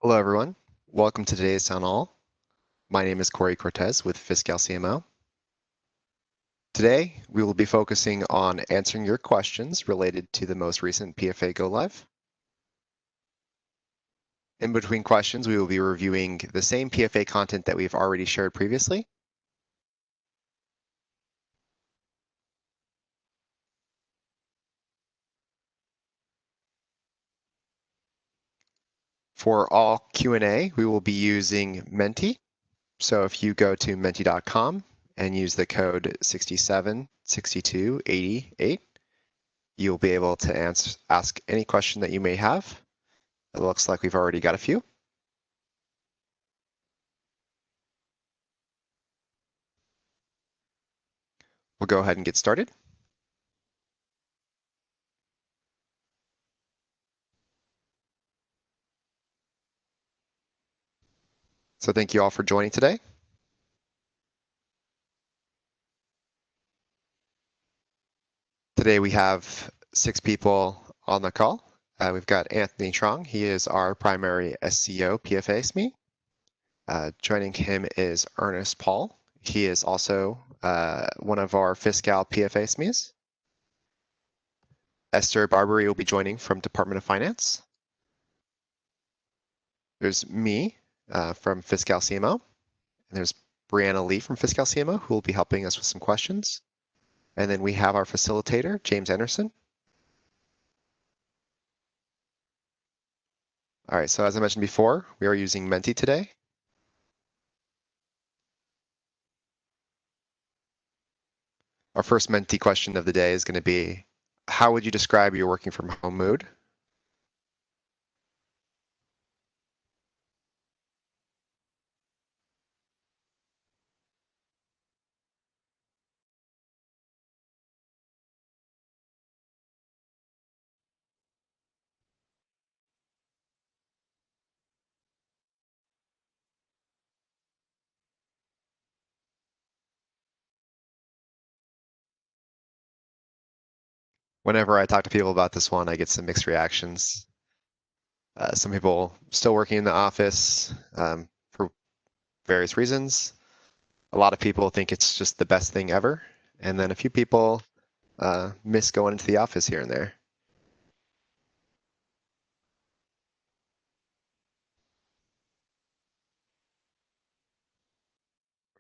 Hello, everyone. Welcome to today's town hall. My name is Corey Cortez with Pfa CMO. Today, we will be focusing on answering your questions related to the most recent PFA Go Live. In between questions, we will be reviewing the same PFA content that we've already shared previously. For all Q&A, we will be using Menti. So if you go to menti.com and use the code 676288, you'll be able to ask any question that you may have. It looks like we've already got a few. We'll go ahead and get started. So thank you all for joining today. Today we have 6 people on the call. We've got Anthony Trong. He is our primary SEO PFA SME. Joining him is Ernest Paul. He is also one of our Fiscal PFA SMEs. Esther Barbary will be joining from Department of Finance. There's me from Fiscal CMO. And there's Brianna Lee from Fiscal CMO, who will be helping us with some questions. And then we have our facilitator, James Anderson. All right, so as I mentioned before, we are using Menti today. Our first Menti question of the day is going to be, how would you describe your working from home mood? Whenever I talk to people about this one, I get some mixed reactions. Some people still working in the office for various reasons. A lot of people think it's just the best thing ever. And then a few people miss going into the office here and there.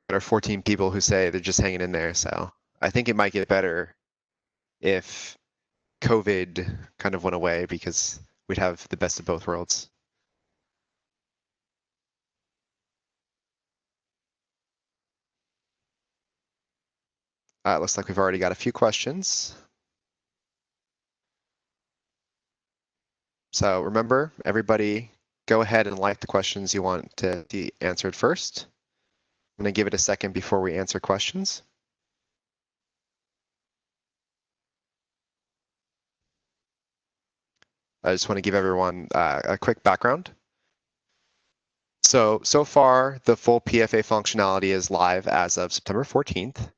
There are 14 people who say they're just hanging in there. So I think it might get better if COVID kind of went away, because we'd have the best of both worlds. Looks like we've already got a few questions. So remember, everybody go ahead and like the questions you want to be answered first. I'm going to give it a second before we answer questions. I just want to give everyone a quick background. So far, the full PFA functionality is live as of September 14th.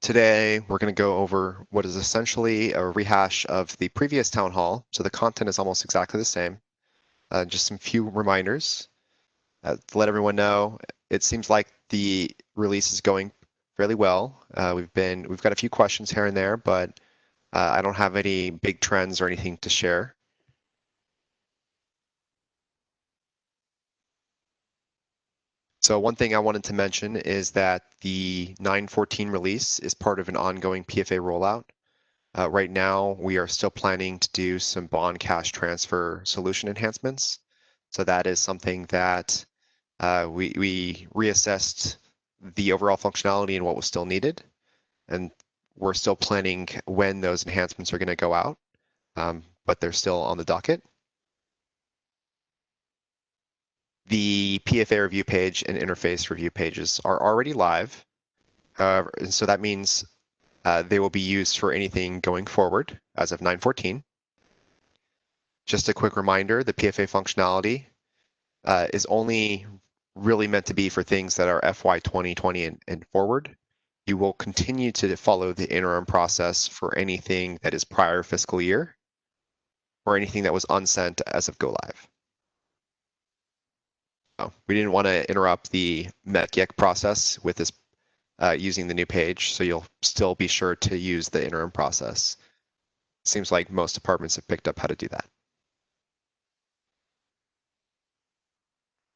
Today, we're going to go over what is essentially a rehash of the previous town hall. So the content is almost exactly the same. Just some few reminders to let everyone know. It seems like the release is going fairly well. We've got a few questions here and there, but I don't have any big trends or anything to share. So one thing I wanted to mention is that the 9.14 release is part of an ongoing PFA rollout. Right now, we are still planning to do some bond cash transfer solution enhancements. So that is something that we reassessed the overall functionality and what was still needed. And we're still planning when those enhancements are going to go out, but they're still on the docket. The PFA review page and interface review pages are already live. And so that means they will be used for anything going forward as of 9.14. Just a quick reminder, the PFA functionality is only really meant to be for things that are FY 2020 and forward. You will continue to follow the interim process for anything that is prior fiscal year or anything that was unsent as of go live. We didn't want to interrupt the METGEC process with this using the new page, so you'll still be sure to use the interim process. Seems like most departments have picked up how to do that.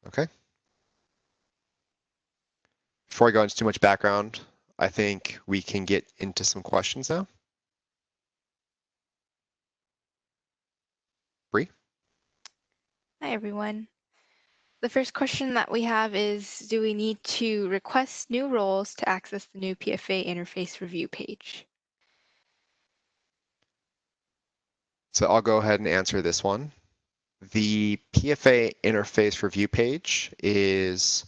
Okay. Before I go into too much background, I think we can get into some questions now. Bree? Hi, everyone. The first question that we have is, do we need to request new roles to access the new PFA interface review page? So I'll go ahead and answer this one. The PFA interface review page is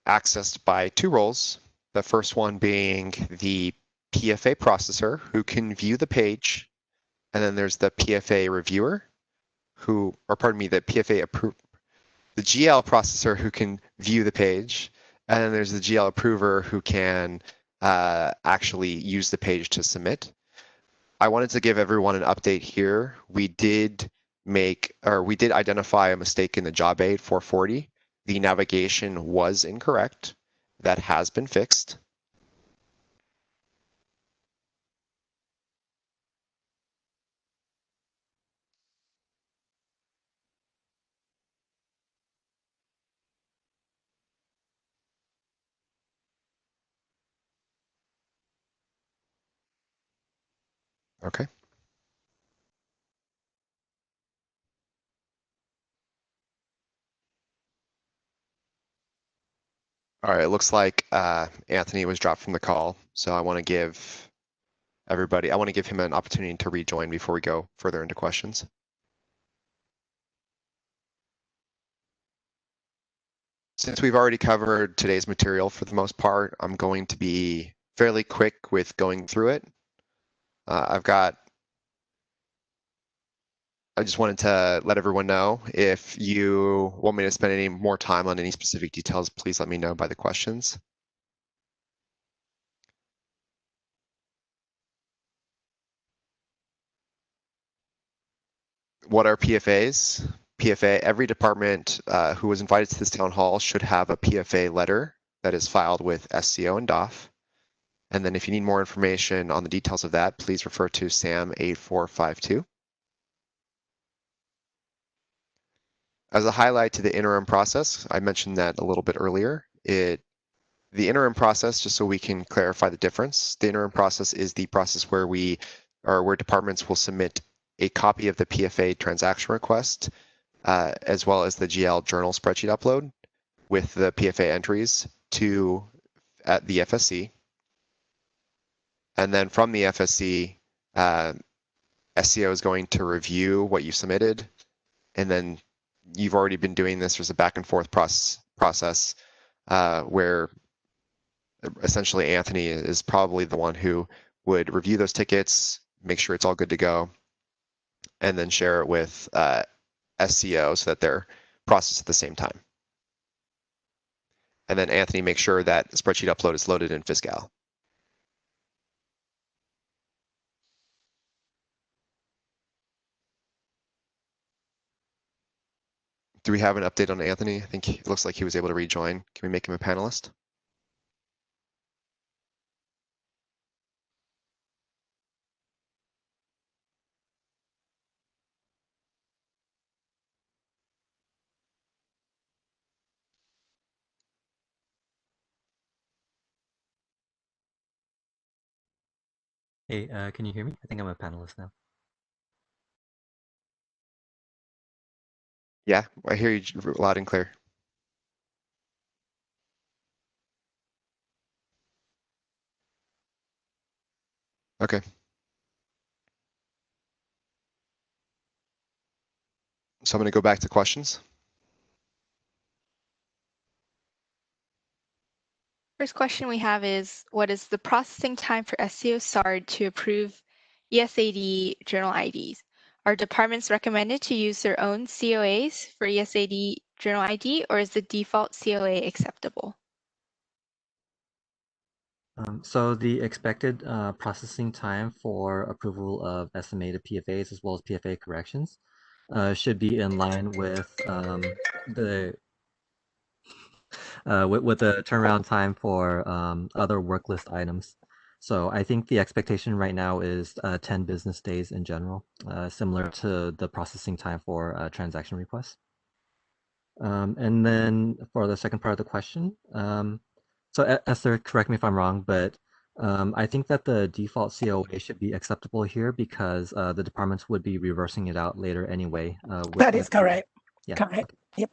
accessed by two roles. The first one being the PFA processor who can view the page, and then there's the PFA reviewer who, or pardon me, the the GL processor who can view the page, and then there's the GL approver who can actually use the page to submit. I wanted to give everyone an update here. We did identify a mistake in the job aid 440. The navigation was incorrect. That has been fixed. Okay. All right, it looks like Anthony was dropped from the call, so I want to give him an opportunity to rejoin before we go further into questions. Since we've already covered today's material for the most part, I'm going to be fairly quick with going through it. I just wanted to let everyone know, if you want me to spend any more time on any specific details, please let me know by the questions. What are PFAs? Every department who was invited to this town hall should have a PFA letter that is filed with SCO and DOF. And then if you need more information on the details of that, please refer to SAM 8452. As a highlight to the interim process, I mentioned that a little bit earlier. The interim process, just so we can clarify the difference, the interim process is the process where where departments will submit a copy of the PFA transaction request, as well as the GL journal spreadsheet upload with the PFA entries at the FSC. And then from the FSC, SCO is going to review what you submitted, and then you've already been doing this. There's a back and forth process where essentially Anthony is probably the one who would review those tickets, make sure it's all good to go, and then share it with SCO so that they're processed at the same time. And then Anthony makes sure that spreadsheet upload is loaded in Fiscal. Do we have an update on Anthony? I think it looks like he was able to rejoin. Can we make him a panelist? Hey, can you hear me? I think I'm a panelist now. Yeah, I hear you loud and clear. Okay. So I'm going to go back to questions. First question we have is, what is the processing time for SCO SARD to approve ESAD journal IDs? Are departments recommended to use their own COAs for ESAD journal ID, or is the default COA acceptable? So the expected processing time for approval of estimated PFAs as well as PFA corrections should be in line with the with the turnaround time for other work list items. So I think the expectation right now is 10 business days in general, similar to the processing time for transaction requests. And then for the second part of the question, so Esther, correct me if I'm wrong, but I think that the default COA should be acceptable here because the departments would be reversing it out later anyway. That is correct. Yeah. Correct. Yep.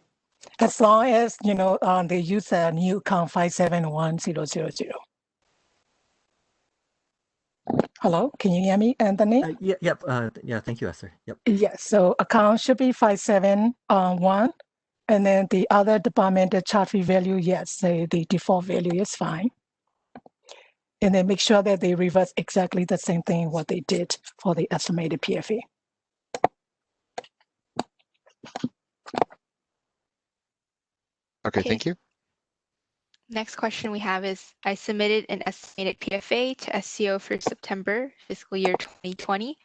As long as they use a new account 571000. Hello, can you hear me, Anthony? Yep. Yeah. Thank you, Esther. Yep. Yes. So account should be 571, and then the other department, the chart fee value, yes, say the default value is fine. And then make sure that they reverse exactly the same thing what they did for the estimated PFE. Okay, thank you. Next question we have is, I submitted an estimated PFA to SCO for September fiscal year 2020.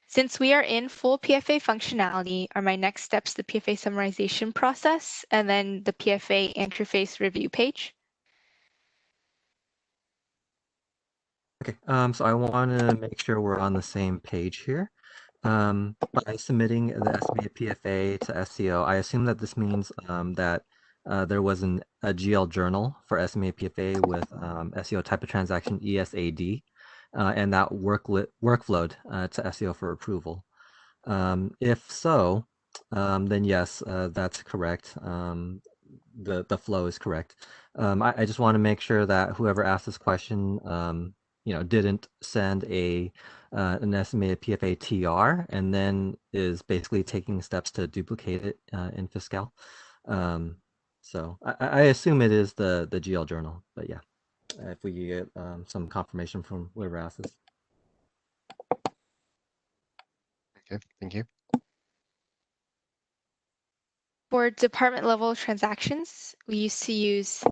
Since we are in full PFA functionality, are my next steps the PFA summarization process and then the PFA interface review page? Okay, so I want to make sure we're on the same page here. By submitting the estimated PFA to SCO, I assume that this means that there was a GL journal for estimated PFA with SEO type of transaction ESAD, and that workflowed to SEO for approval. If so, then yes, that's correct. The flow is correct. I just want to make sure that whoever asked this question, didn't send an estimated PFA TR and then is basically taking steps to duplicate it in Fiscal. So I assume it is the GL journal, but yeah, if we get some confirmation from whoever asked this. Okay, thank you. For department level transactions, we used to use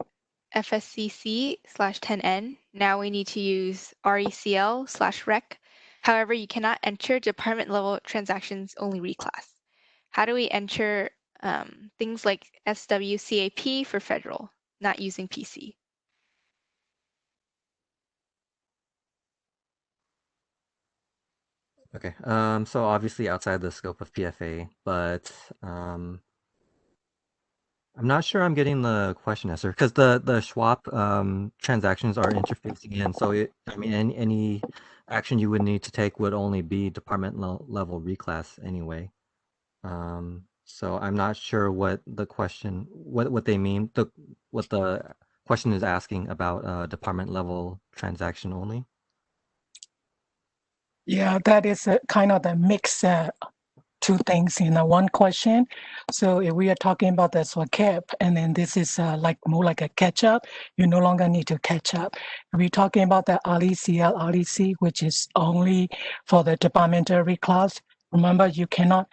FSCC/10N. Now we need to use RECL/REC. However, you cannot enter department level transactions only reclass. How do we enter things like SWCAP for federal, not using PC? Okay, so obviously outside the scope of PFA, but I'm not sure I'm getting the question answer because the swap transactions are interfacing in. So any action you would need to take would only be department level reclass anyway. So I'm not sure what the question what they mean what the question is asking about department level transaction only. Yeah, that is a kind of the mix two things in one question. So if we are talking about the SWCAP, and then this is more like a catch up, you no longer need to catch up. If we're talking about the RECL, REC, which is only for the departmental reclass, remember you cannot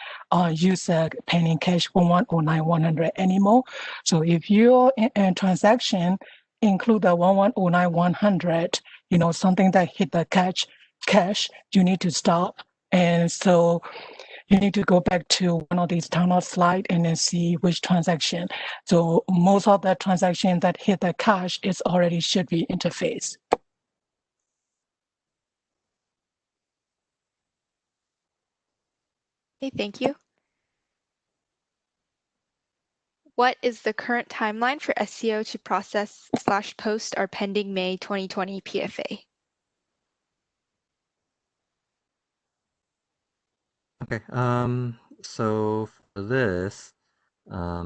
use a pending cash 1109-100 anymore. So if your transaction include the 1109-100, something that hit the cash, you need to stop. And so you need to go back to one of these timeout slide and then see which transaction. So most of the transaction that hit the cache is already should be interface. Okay, thank you. What is the current timeline for SEO to process/post our pending May 2020 PFA? Okay, so for this, I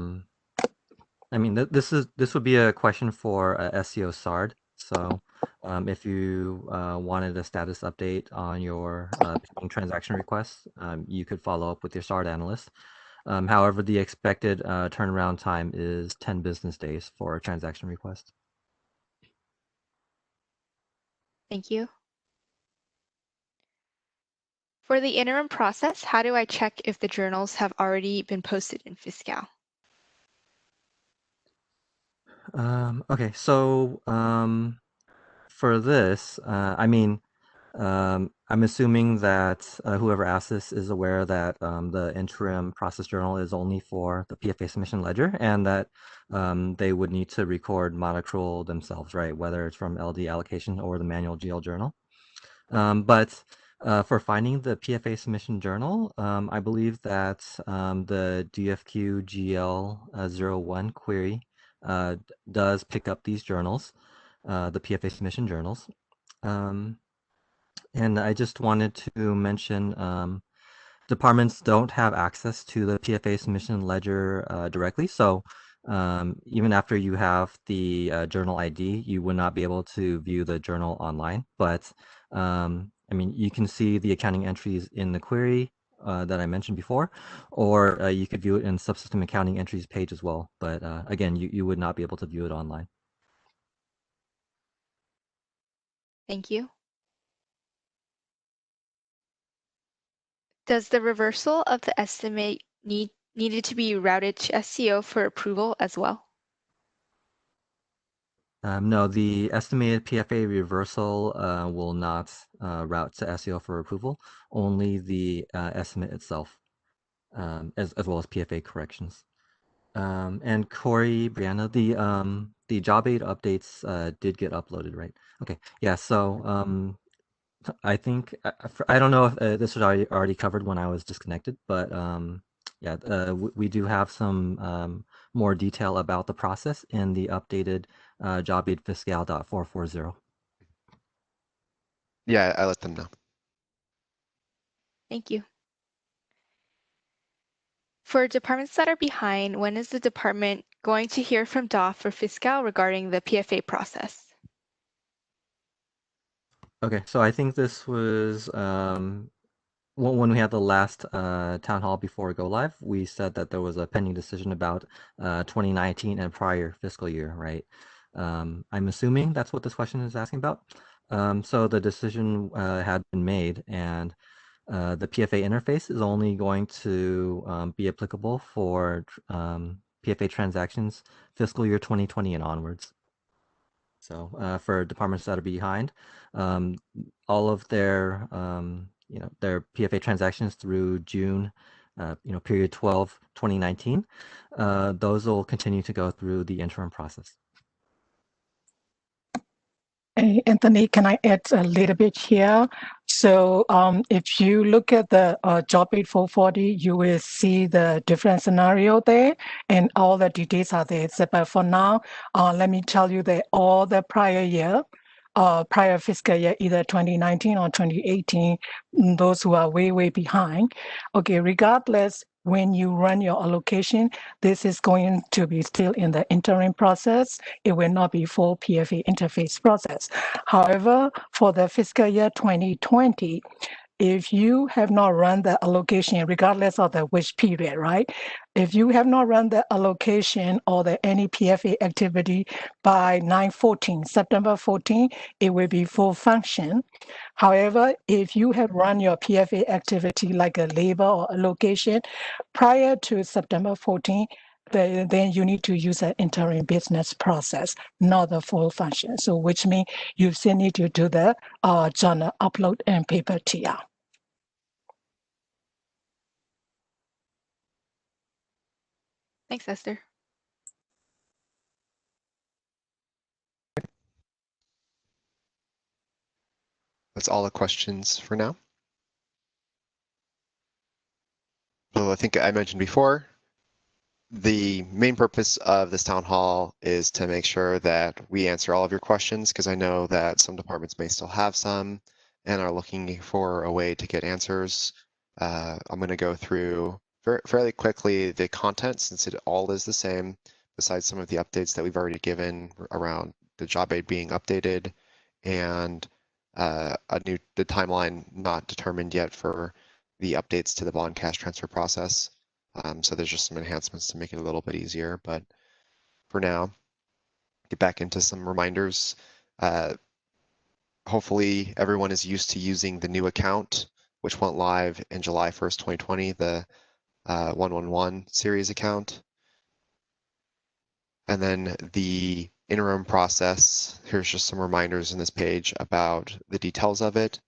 mean, this would be a question for SEO SARD. So if you wanted a status update on your pending transaction requests, you could follow up with your SARD analyst. However, the expected turnaround time is 10 business days for a transaction request. Thank you. For the interim process, how do I check if the journals have already been posted in Fiscal? Okay, so for this, I mean, I'm assuming that whoever asked this is aware that the interim process journal is only for the PFA submission ledger, and that they would need to record monoccrual themselves, right? Whether it's from LD allocation or the manual GL journal. But for finding the PFA submission journal, I believe that the DFQ GL01 query does pick up these journals, the PFA submission journals. And I just wanted to mention departments don't have access to the PFA submission ledger directly. So even after you have the journal ID, you would not be able to view the journal online. But I mean, you can see the accounting entries in the query that I mentioned before, or you could view it in subsystem accounting entries page as well. But again, you would not be able to view it online. Thank you. Does the reversal of the estimate needed to be routed to SCO for approval as well? No, the estimated PFA reversal will not route to SEO for approval, only the estimate itself, as well as PFA corrections. And Corey, Brianna, the job aid updates did get uploaded, right? Okay, yeah, so I think, I don't know if this was already covered when I was disconnected, but yeah, we do have some more detail about the process in the updated job aid fiscal.440. Yeah, I let them know. Thank you. For departments that are behind, when is the department going to hear from DOF or Fiscal regarding the PFA process? Okay, so I think this was when we had the last town hall before go live, we said that there was a pending decision about 2019 and prior fiscal year, right? I'm assuming that's what this question is asking about. So the decision had been made, and the PFA interface is only going to be applicable for PFA transactions fiscal year 2020 and onwards. So for departments that are behind, all of their their PFA transactions through June, period 12, 2019, those will continue to go through the interim process. Hey, Anthony, can I add a little bit here? So if you look at the job aid 440, you will see the different scenario there, and all the details are there. So, but for now, let me tell you that all the prior year, prior fiscal year, either 2019 or 2018, those who are way behind. Okay, regardless, when you run your allocation, this is going to be still in the interim process. It will not be full PFA interface process. However, for the fiscal year 2020, if you have not run the allocation, regardless of the which period, right? If you have not run the allocation or the any PFA activity by 9/14, September 14, it will be full function. However, if you have run your PFA activity like a labor or allocation prior to September 14, then you need to use an interim business process, not the full function. So which means you still need to do the journal upload and paper TR. Thanks, Esther. That's all the questions for now. So I think I mentioned before, the main purpose of this town hall is to make sure that we answer all of your questions, because I know that some departments may still have some and are looking for a way to get answers. I'm going to go through fairly quickly the content, since it all is the same, besides some of the updates that we've already given around the job aid being updated and the timeline not determined yet for the updates to the bond cash transfer process. So there's just some enhancements to make it a little bit easier, but for now, get back into some reminders. Hopefully everyone is used to using the new account, which went live in July 1st, 2020, the 111 series account. And then the interim process, here's just some reminders in this page about the details of it.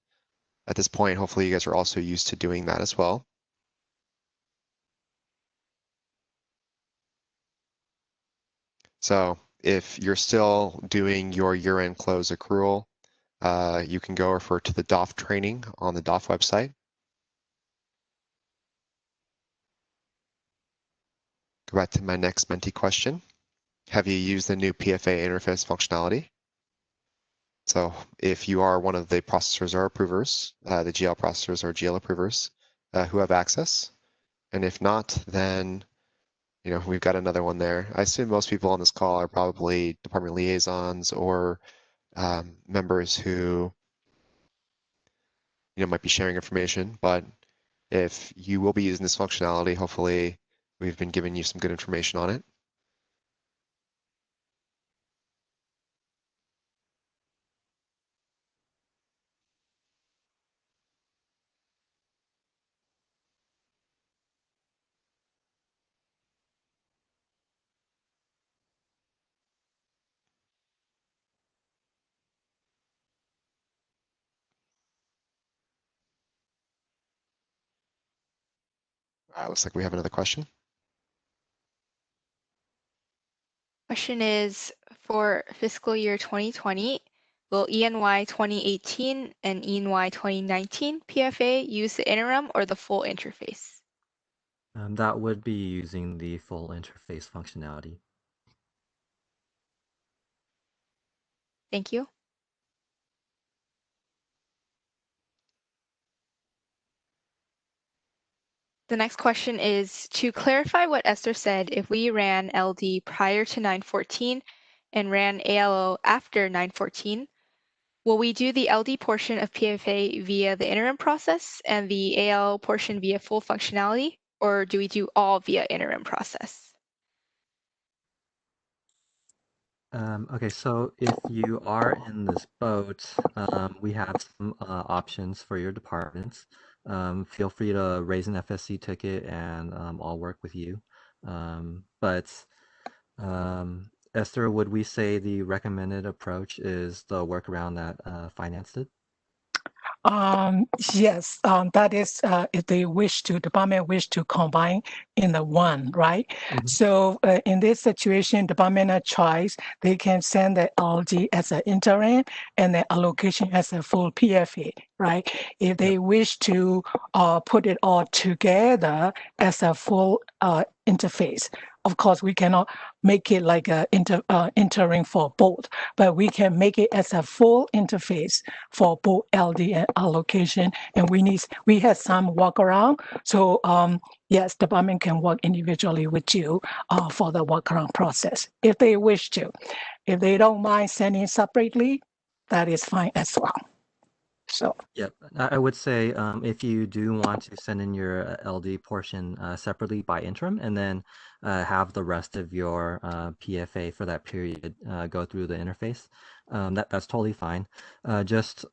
At this point, hopefully you guys are also used to doing that as well. So if you're still doing your year-end close accrual, you can go refer to the DOF training on the DOF website. Go back to my next Menti question. Have you used the new PFA interface functionality? So if you are one of the processors or approvers, the GL processors or GL approvers who have access, and if not, then we've got another one there. I assume most people on this call are probably department liaisons or members who might be sharing information, but if you will be using this functionality, hopefully we've been giving you some good information on it. Looks like we have another question. Question is, for fiscal year 2020, will ENY 2018 and ENY 2019 PFA use the interim or the full interface? That would be using the full interface functionality. Thank you. The next question is, to clarify what Esther said, if we ran LD prior to 914 and ran ALO after 914, will we do the LD portion of PFA via the interim process and the ALO portion via full functionality, or do we do all via interim process? Okay, so if you are in this boat, we have some options for your departments. Feel free to raise an FSC ticket and I'll work with you. Esther, would we say the recommended approach is the workaround that finance did? Yes, that is if they wish to, department wish to combine in the one, right? Mhm. So in this situation, department of choice, they can send the LG as an interim and the allocation as a full PFA, right? If they wish to put it all together as a full interface, of course, we cannot make it like a interim for both, but we can make it as a full interface for both LD and allocation. And we had some workaround. So yes, department can work individually with you for the workaround process if they wish to. If they don't mind sending separately, that is fine as well. So Yep, I would say if you do want to send in your LD portion separately by interim and then have the rest of your PFA for that period go through the interface, that's totally fine. Just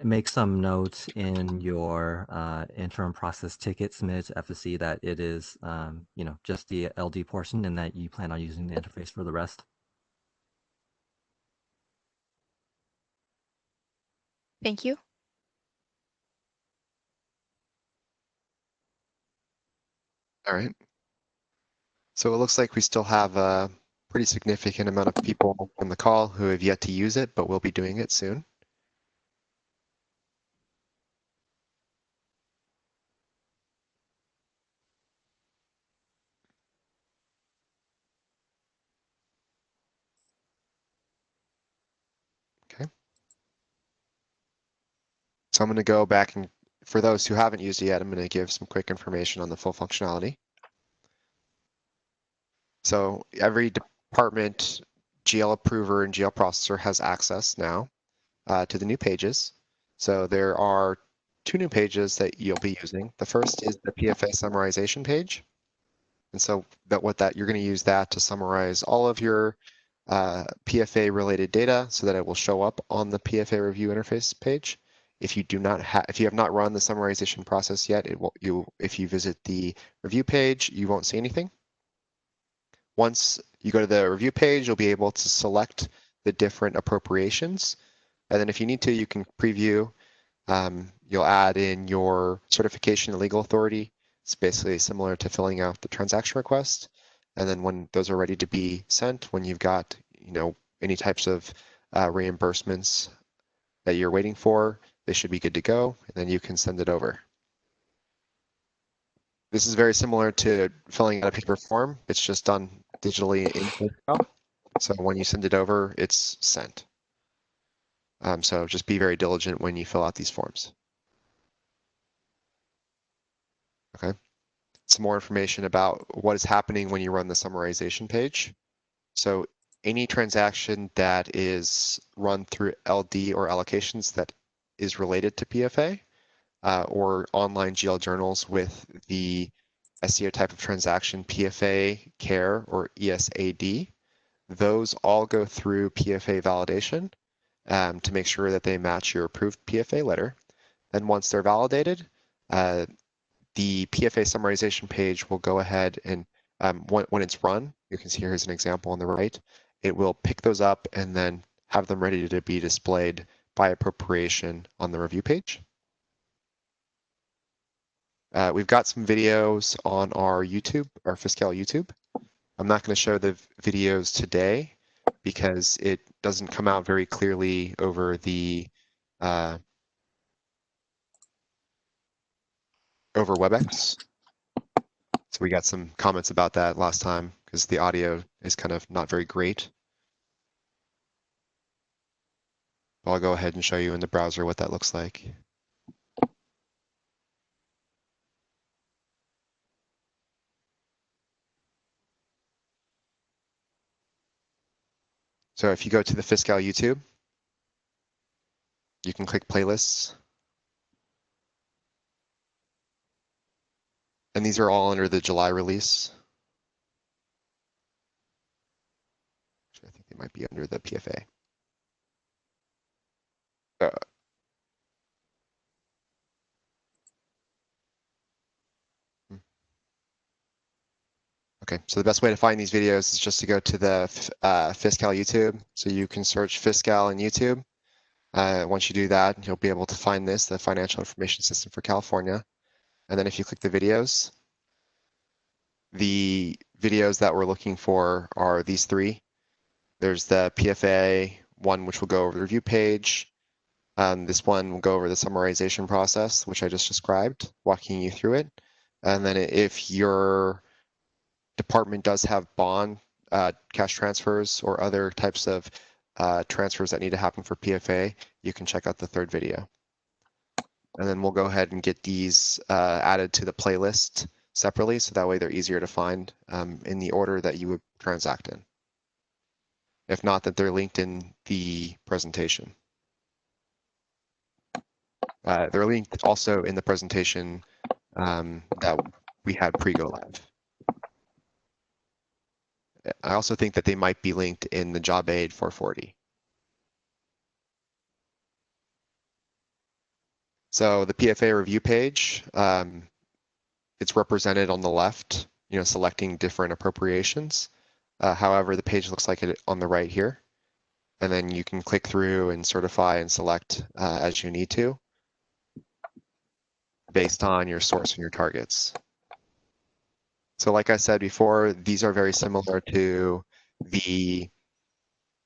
make some notes in your interim process ticket submitted to FSC that it is just the LD portion and that you plan on using the interface for the rest. Thank you. All right. So it looks like we still have a pretty significant amount of people on the call who have yet to use it, but will be doing it soon. Okay. So I'm going to go back and for those who haven't used it yet, I'm going to give some quick information on the full functionality. So every department GL approver and GL processor has access now to the new pages. So there are two new pages that you'll be using. The first is the Pfa Summarization Page. And so you're going to use that to summarize all of your PFA related data so that it will show up on the PFA review interface page. If you have not run the summarization process yet, if you visit the review page, you won't see anything. Once you go to the review page, you'll be able to select the different appropriations. And then if you need to, you can preview You'll add in your certification and legal authority. It's basically similar to filling out the transaction request. And then when those are ready to be sent, when you've got, any types of reimbursements that you're waiting for, they should be good to go, and then you can send it over. This is very similar to filling out a paper form. It's just done digitally in Pfa. So when you send it over, it's sent. So just be very diligent when you fill out these forms. Okay. Some more information about what is happening when you run the summarization page. So any transaction that is run through LD or allocations that is related to PFA, or online GL journals with the SEO type of transaction PFA care or ESAD, those all go through PFA validation to make sure that they match your approved PFA letter. Then once they're validated, the PFA summarization page will go ahead and when it's run, you can see here's an example on the right, it will pick those up and then have them ready to be displayed by appropriation on the review page. We've got some videos on our YouTube, our Fiscal YouTube. I'm not going to show the videos today because it doesn't come out very clearly over the over WebEx. So we got some comments about that last time because the audio is kind of not very great. I'll go ahead and show you in the browser what that looks like. So if you go to the Fiscal YouTube, you can click playlists. And these are all under the July release. Actually, I think they might be under the PFA. Okay, so the best way to find these videos is just to go to the Fiscal YouTube. So you can search Fiscal in YouTube. Once you do that, you'll be able to find this, the Financial Information System for California. And then if you click the videos that we're looking for are these three. There's the PFA one, which will go over the review page. This one will go over the summarization process, which I just described, walking you through it. And then if your department does have bond, cash transfers, or other types of transfers that need to happen for PFA, you can check out the third video. And then we'll go ahead and get these added to the playlist separately, so that way they're easier to find in the order that you would transact in. If not, that they're linked in the presentation. They're linked also in the presentation that we had pre-go live. I also think that they might be linked in the job aid 440. So the PFA review page, it's represented on the left, selecting different appropriations. However, the page looks like it on the right here. And then you can click through and certify and select as you need to, based on your source and your targets. So like I said before, these are very similar to the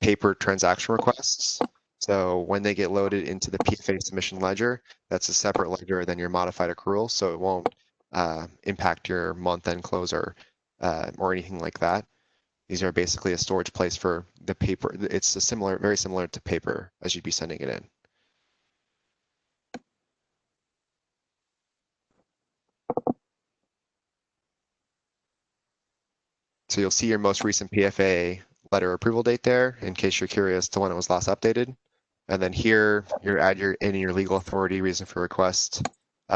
paper transaction requests. So when they get loaded into the PFA submission ledger, that's a separate ledger than your modified accrual, so it won't impact your month-end close or anything like that. These are basically a storage place for the paper. It's very similar to paper as you'd be sending it in. So you'll see your most recent PFA letter approval date there, in case you're curious to when it was last updated. And then here, you add your legal authority reason for request,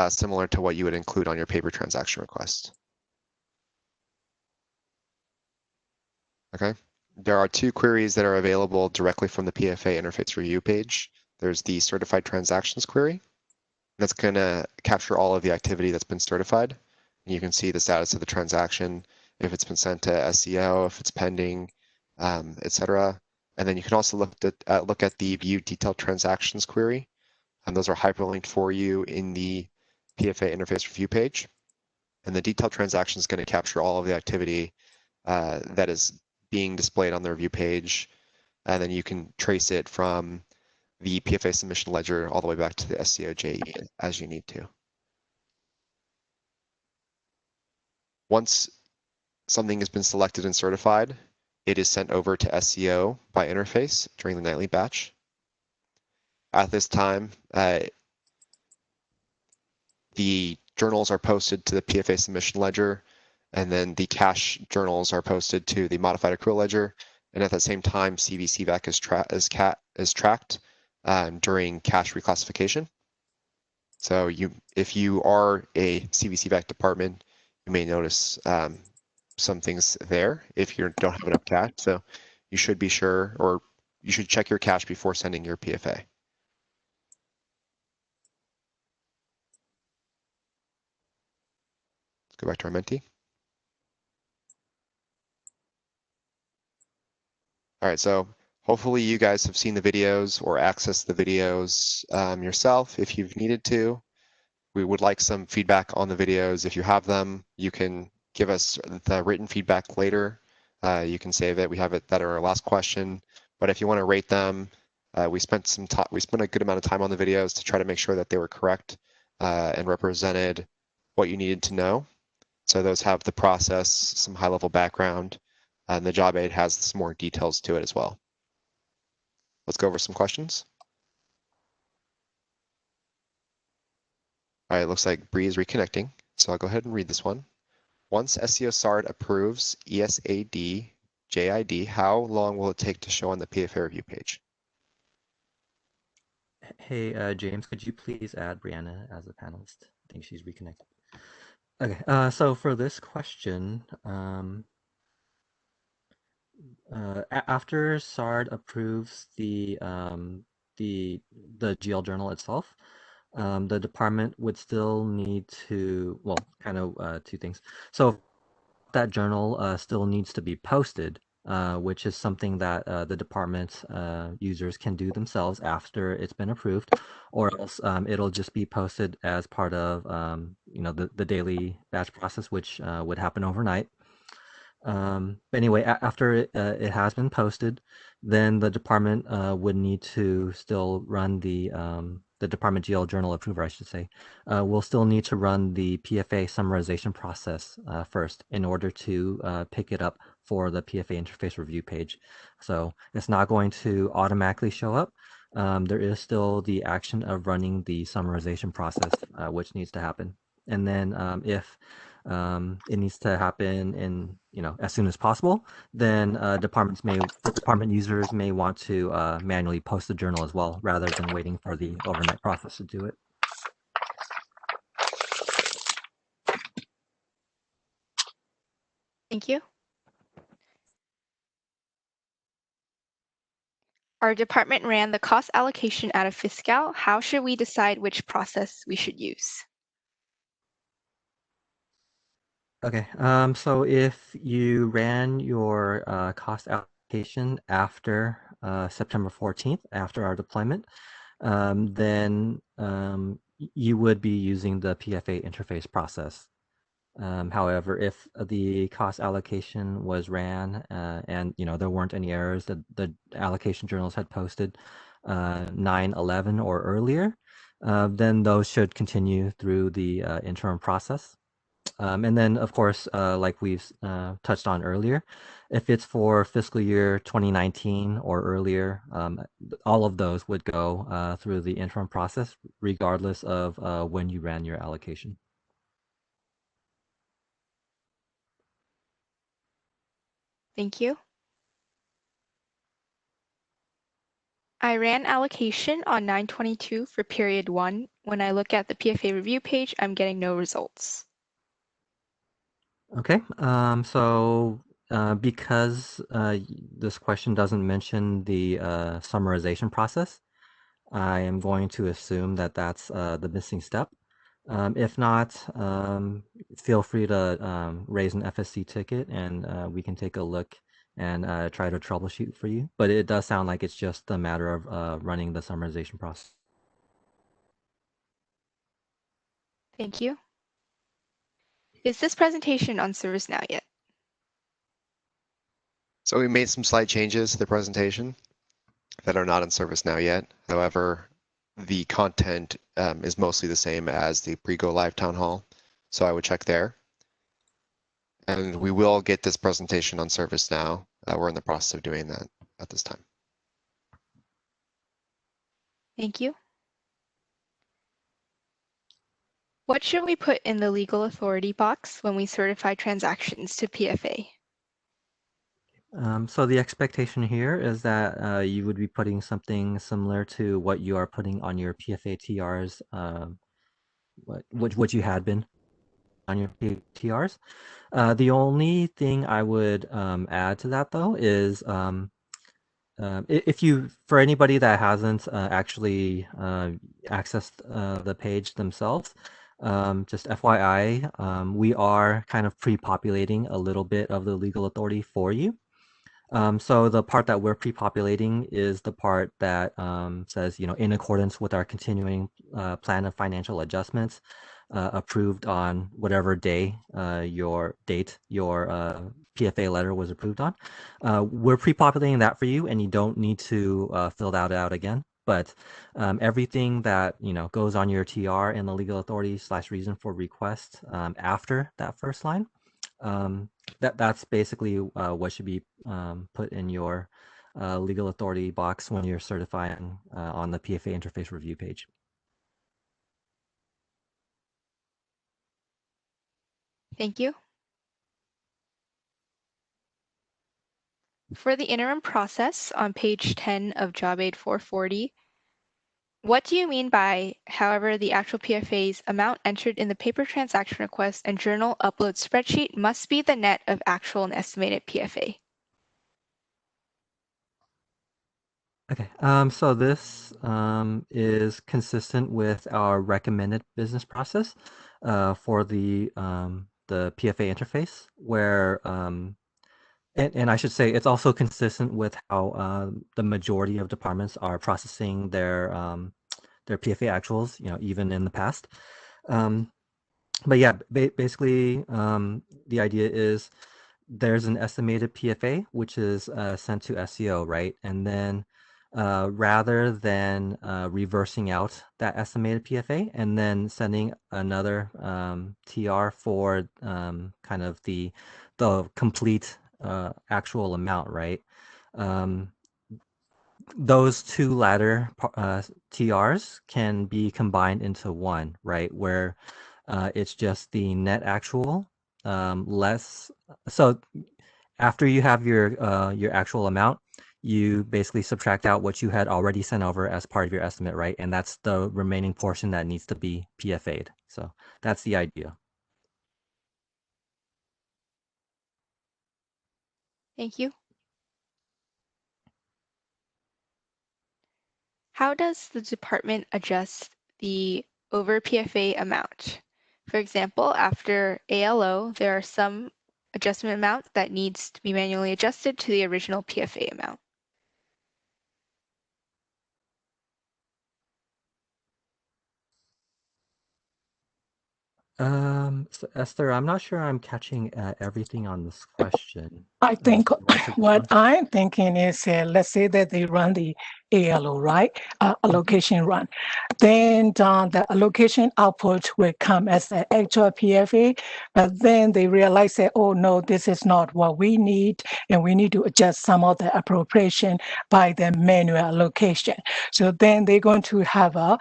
similar to what you would include on your paper transaction request. Okay. There are two queries that are available directly from the PFA interface review page. There's the certified transactions query. That's going to capture all of the activity that's been certified. And you can see the status of the transaction, if it's been sent to SEO, if it's pending, etc. And then you can also look at the view detailed transactions query. And those are hyperlinked for you in the PFA interface review page. And the detailed transaction is going to capture all of the activity that is being displayed on the review page. And then you can trace it from the PFA submission ledger all the way back to the SCOJE as you need to. Once something has been selected and certified, it is sent over to SCO by interface during the nightly batch. At this time, the journals are posted to the PFA submission ledger, and then the cash journals are posted to the modified accrual ledger. And at the same time, CVCVAC is tracked during cash reclassification. So if you are a CVCVAC department, you may notice some things there if you don't have enough cash. So you should be sure, or you should check your cash before sending your PFA. Let's go back to our Menti. All right, so hopefully you guys have seen the videos or accessed the videos yourself if you've needed to. We would like some feedback on the videos. If you have them, you can give us the written feedback later. You can save it. We have it that are our last question. But if you want to rate them, we spent a good amount of time on the videos to try to make sure that they were correct and represented what you needed to know. So those have the process, some high-level background, and the job aid has some more details to it as well. Let's go over some questions. All right, it looks like Bree is reconnecting, so I'll go ahead and read this one. Once SEO SARD approves ESAD JID, how long will it take to show on the PFA review page? Hey, James, could you please add Brianna as a panelist? I think she's reconnected. Okay, so for this question, after SARD approves the GL journal itself, the department would still need to, well, kind of two things. So that journal still needs to be posted, which is something that the department users can do themselves after it's been approved, or else it'll just be posted as part of the daily batch process, which would happen overnight. But anyway, after it has been posted, then the department would need to still run the department GL journal approver, I should say, will still need to run the PFA summarization process first in order to pick it up for the PFA interface review page. So it's not going to automatically show up. There is still the action of running the summarization process, which needs to happen. And then if it needs to happen in as soon as possible, then the department users may want to manually post the journal as well, rather than waiting for the overnight process to do it. Thank you. Our department ran the cost allocation out of Fiscal. How should we decide which process we should use? Okay, so if you ran your cost allocation after September 14th, after our deployment, then you would be using the PFA interface process. However, if the cost allocation was ran and there weren't any errors that the allocation journals had posted 9/11 or earlier, then those should continue through the interim process. And then, of course, like we've touched on earlier, if it's for fiscal year 2019 or earlier, all of those would go through the interim process, regardless of when you ran your allocation. Thank you. I ran allocation on 9/22 for period 1. When I look at the PFA review page, I'm getting no results. Okay, so because this question doesn't mention the summarization process, I am going to assume that that's the missing step. If not, feel free to raise an FSC ticket and we can take a look and try to troubleshoot for you. But it does sound like it's just a matter of running the summarization process. Thank you. Is this presentation on Servicenow yet? So we made some slight changes to the presentation that are not in Servicenow yet. However, the content is mostly the same as the pre-go live town hall. So I would check there. And we will get this presentation on Servicenow. We're in the process of doing that at this time. Thank you. What should we put in the legal authority box when we certify transactions to PFA? So the expectation here is that you would be putting something similar to what you are putting on your PFA TRs, what you had been on your TRs. The only thing I would add to that though is if you, for anybody that hasn't actually accessed the page themselves, just FYI, we are kind of pre-populating a little bit of the legal authority for you. So the part that we're pre-populating is the part that says, in accordance with our continuing plan of financial adjustments, approved on whatever day your PFA letter was approved on. We're pre-populating that for you, and you don't need to fill that out again. But everything that goes on your TR and the legal authority / reason for request after that first line, that's basically what should be put in your legal authority box when you're certifying on the PFA interface review page. Thank you. For the interim process on page 10 of Job Aid 440, what do you mean by, however, the actual PFA's amount entered in the paper transaction request and journal upload spreadsheet must be the net of actual and estimated PFA? Okay, so this is consistent with our recommended business process for the PFA interface, where and I should say it's also consistent with how the majority of departments are processing their PFA actuals, even in the past. But yeah, basically the idea is there's an estimated PFA which is sent to SEO, right? And then rather than reversing out that estimated PFA and then sending another TR for kind of the complete actual amount, right? Those two latter TRs can be combined into one, right? Where it's just the net actual less. So after you have your actual amount, you basically subtract out what you had already sent over as part of your estimate, right? And that's the remaining portion that needs to be PFA'd. So that's the idea. Thank you. How does the department adjust the over PFA amount? For example, after ALO, there are some adjustment amount that needs to be manually adjusted to the original PFA amount. So Esther, I'm not sure I'm catching everything on this question. I think Do you want to what respond? I'm thinking is, let's say that they run the ALO, right? Allocation run. Then the allocation output will come as the actual PFA, but then they realize that, oh no, this is not what we need, and we need to adjust some of the appropriation by the manual allocation. So then they're going to have a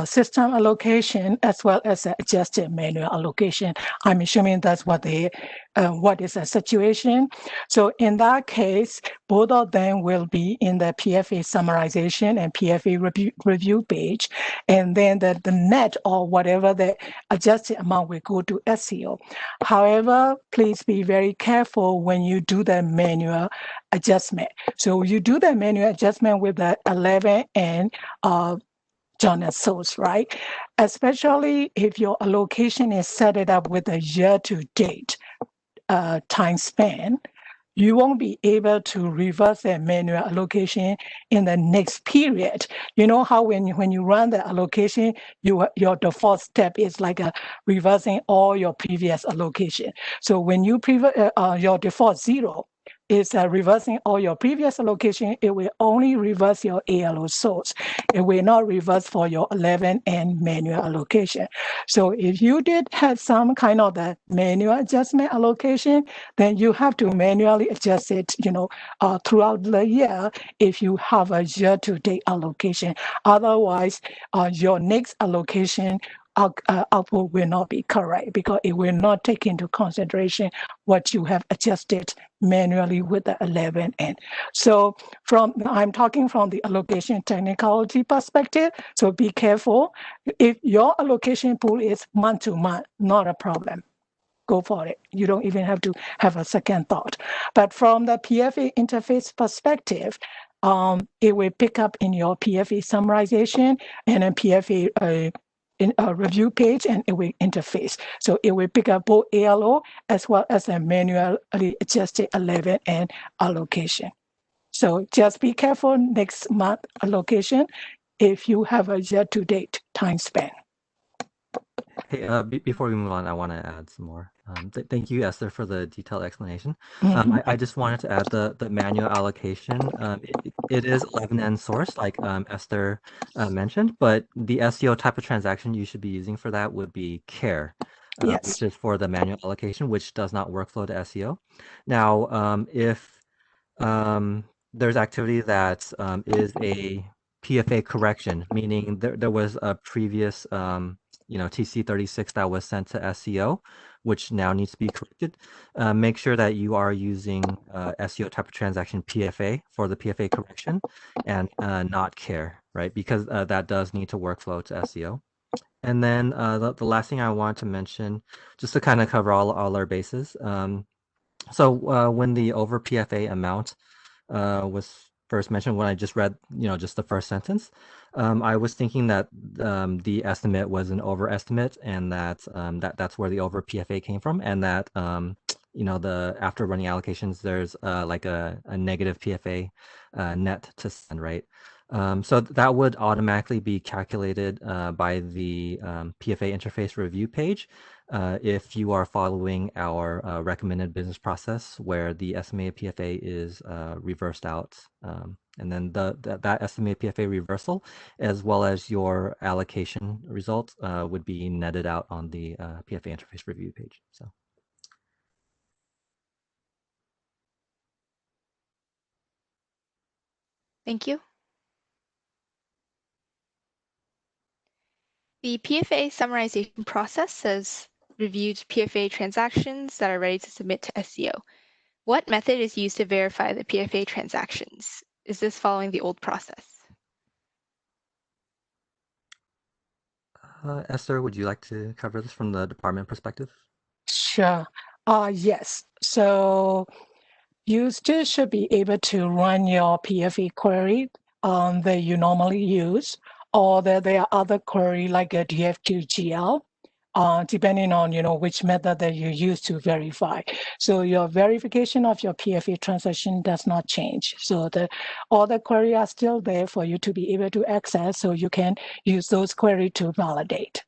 system allocation as well as an adjusted manual allocation. I'm assuming that's what is the situation. So in that case, both of them will be in the Pfa summarization and Pfa review page. And then the net or whatever the adjusted amount will go to SEO. However, please be very careful when you do the manual adjustment. So you do the manual adjustment with the 11 and John and source, right? Especially if your allocation is set it up with a year to date time span. you won't be able to reverse that manual allocation in the next period. You know how when you run the allocation, your default step is like reversing all your previous allocation. So when you your default 0 is reversing all your previous allocation, it will only reverse your ALO source. It will not reverse for your 11 and manual allocation. So if you did have some kind of the manual adjustment allocation, then you have to manually adjust it, throughout the year if you have a year-to-date allocation. Otherwise, your next allocation output will not be correct because it will not take into consideration what you have adjusted manually with the 11N. So I'm talking from the allocation technicality perspective, so be careful. If your allocation pool is month to month, not a problem. Go for it. You don't even have to have a second thought. But from the PFA interface perspective, it will pick up in your PFA summarization and then PFA in a review page, and it will interface. So it will pick up both ALO as well as a manually adjusted 11 and allocation. So just be careful next month allocation if you have a year-to-date time span. Hey, before we move on, I want to add some more. Thank you, Esther, for the detailed explanation. I just wanted to add the manual allocation. It is 11N source, like Esther mentioned, but the SEO type of transaction you should be using for that would be care, Yes. which is for the manual allocation, which does not workflow to SEO. Now, if there's activity that is a PFA correction, meaning there was a previous TC36 that was sent to SEO, which now needs to be corrected. Make sure that you are using SEO type of transaction PFA for the PFA correction and not care, right? Because that does need to workflow to SEO. And then the last thing I want to mention, just to kind of cover all our bases. So when the over PFA amount was first mentioned, when I just read, just the first sentence, I was thinking that the estimate was an overestimate, and that that's where the over PFA came from, and that the after running allocations, there's like a negative PFA net to send, right? So that would automatically be calculated by the PFA interface review page if you are following our recommended business process where the estimated PFA is reversed out. And then that estimated PFA reversal, as well as your allocation result, would be netted out on the PFA interface review page. So. Thank you. The PFA summarization process has reviewed PFA transactions that are ready to submit to SEO. What method is used to verify the PFA transactions? Is this following the old process? Esther, would you like to cover this from the department perspective? Sure. Yes. So you still should be able to run your PFA query that you normally use, or that there are other query like a DF2GL, depending on which method that you use to verify. So your verification of your PFA transaction does not change. So all the query are still there for you to be able to access, so you can use those query to validate.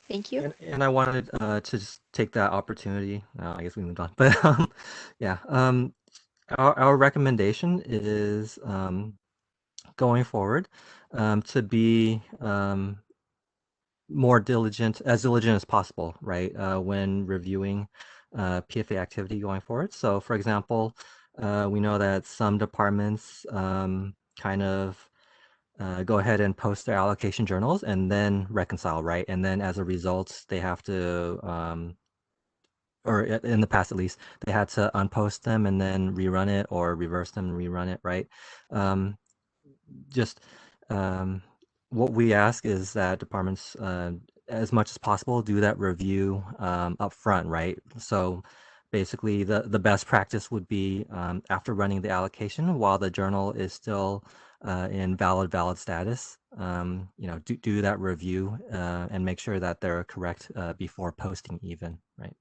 Thank you. And I wanted to just take that opportunity. I guess we moved on, but yeah. Our recommendation is going forward to be more diligent as possible, right? When reviewing PFA activity going forward. So, for example, we know that some departments kind of go ahead and post their allocation journals and then reconcile, right? And then as a result, they have to, or in the past at least, they had to unpost them and then rerun it, or reverse them and rerun it, right? Just what we ask is that departments, as much as possible, do that review up front, right? So basically the best practice would be after running the allocation while the journal is still in valid status, do that review and make sure that they're correct before posting even, right?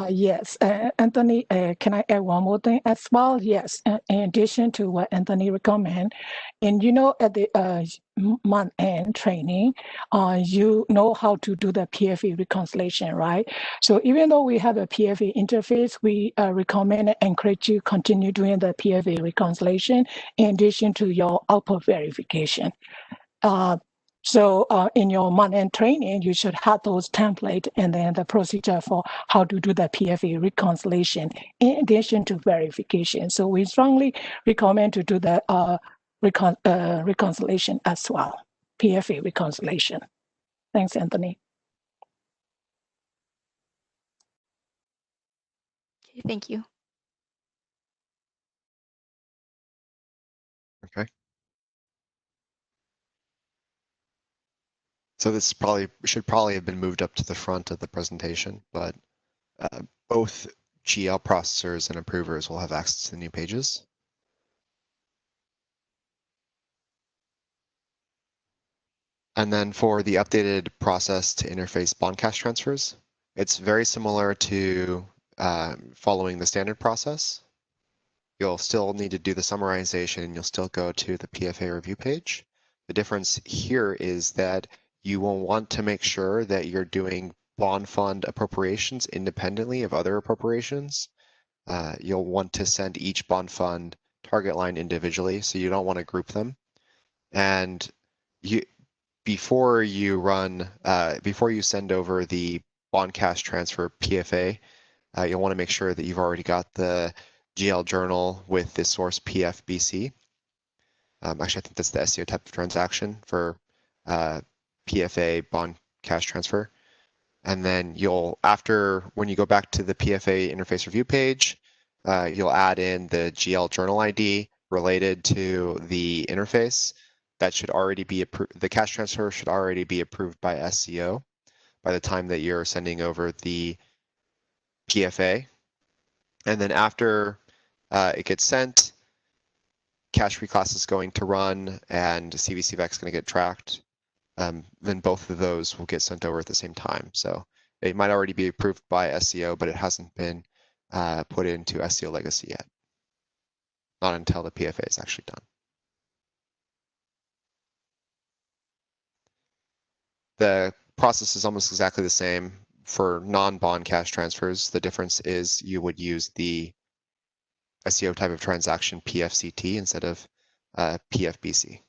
Yes, Anthony, can I add one more thing as well? Yes, in addition to what Anthony recommend, and at the month end training, you know how to do the PFE reconciliation, right? So even though we have a PFE interface, we recommend and encourage you continue doing the PFE reconciliation in addition to your output verification. So in your month-end training, you should have those templates and then the procedure for how to do the PFA reconciliation in addition to verification. So we strongly recommend to do the reconciliation as well, PFA reconciliation. Thanks, Anthony. Okay, thank you. Okay. So this should probably have been moved up to the front of the presentation, but both GL processors and approvers will have access to the new pages. And then for the updated process to interface bond cash transfers, it's very similar to following the standard process. You'll still need to do the summarization and you'll still go to the Pfa Review Page. The difference here is that you will want to make sure that you're doing bond fund appropriations independently of other appropriations. You'll want to send each bond fund target line individually, so you don't want to group them. And before you send over the bond cash transfer PFA, you'll want to make sure that you've already got the GL journal with the source PFBC. Actually, I think that's the SEO type of transaction for PFA bond cash transfer. And then when you go back to the PFA interface review page, you'll add in the GL journal ID related to the interface. That should already be approved. The cash transfer should already be approved by SEO by the time that you're sending over the PFA. And then after it gets sent, cash reclass is going to run and CVCVEC is going to get tracked. Then both of those will get sent over at the same time. So it might already be approved by SEO, but it hasn't been put into SEO legacy yet. Not until the PFA is actually done. The process is almost exactly the same for non-bond cash transfers. The difference is you would use the SEO type of transaction PFCT instead of PFBC.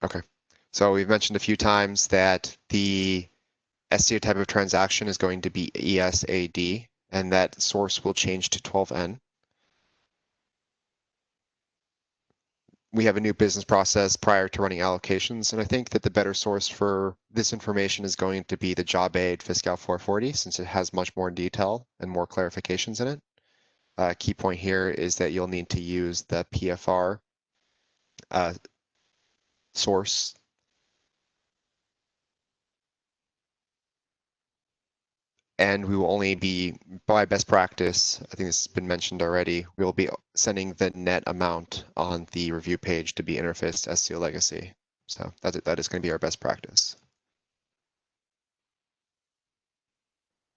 Okay, so we've mentioned a few times that the SEO type of transaction is going to be ESAD, and that source will change to 12N. We have a new business process prior to running allocations, and I think that the better source for this information is going to be the job aid Fiscal 440, since it has much more detail and more clarifications in it. Key point here is that you'll need to use the PFR source. And we will only be, by best practice, I think this has been mentioned already, we will be sending the net amount on the review page to be interfaced to SEO legacy. So that is going to be our best practice.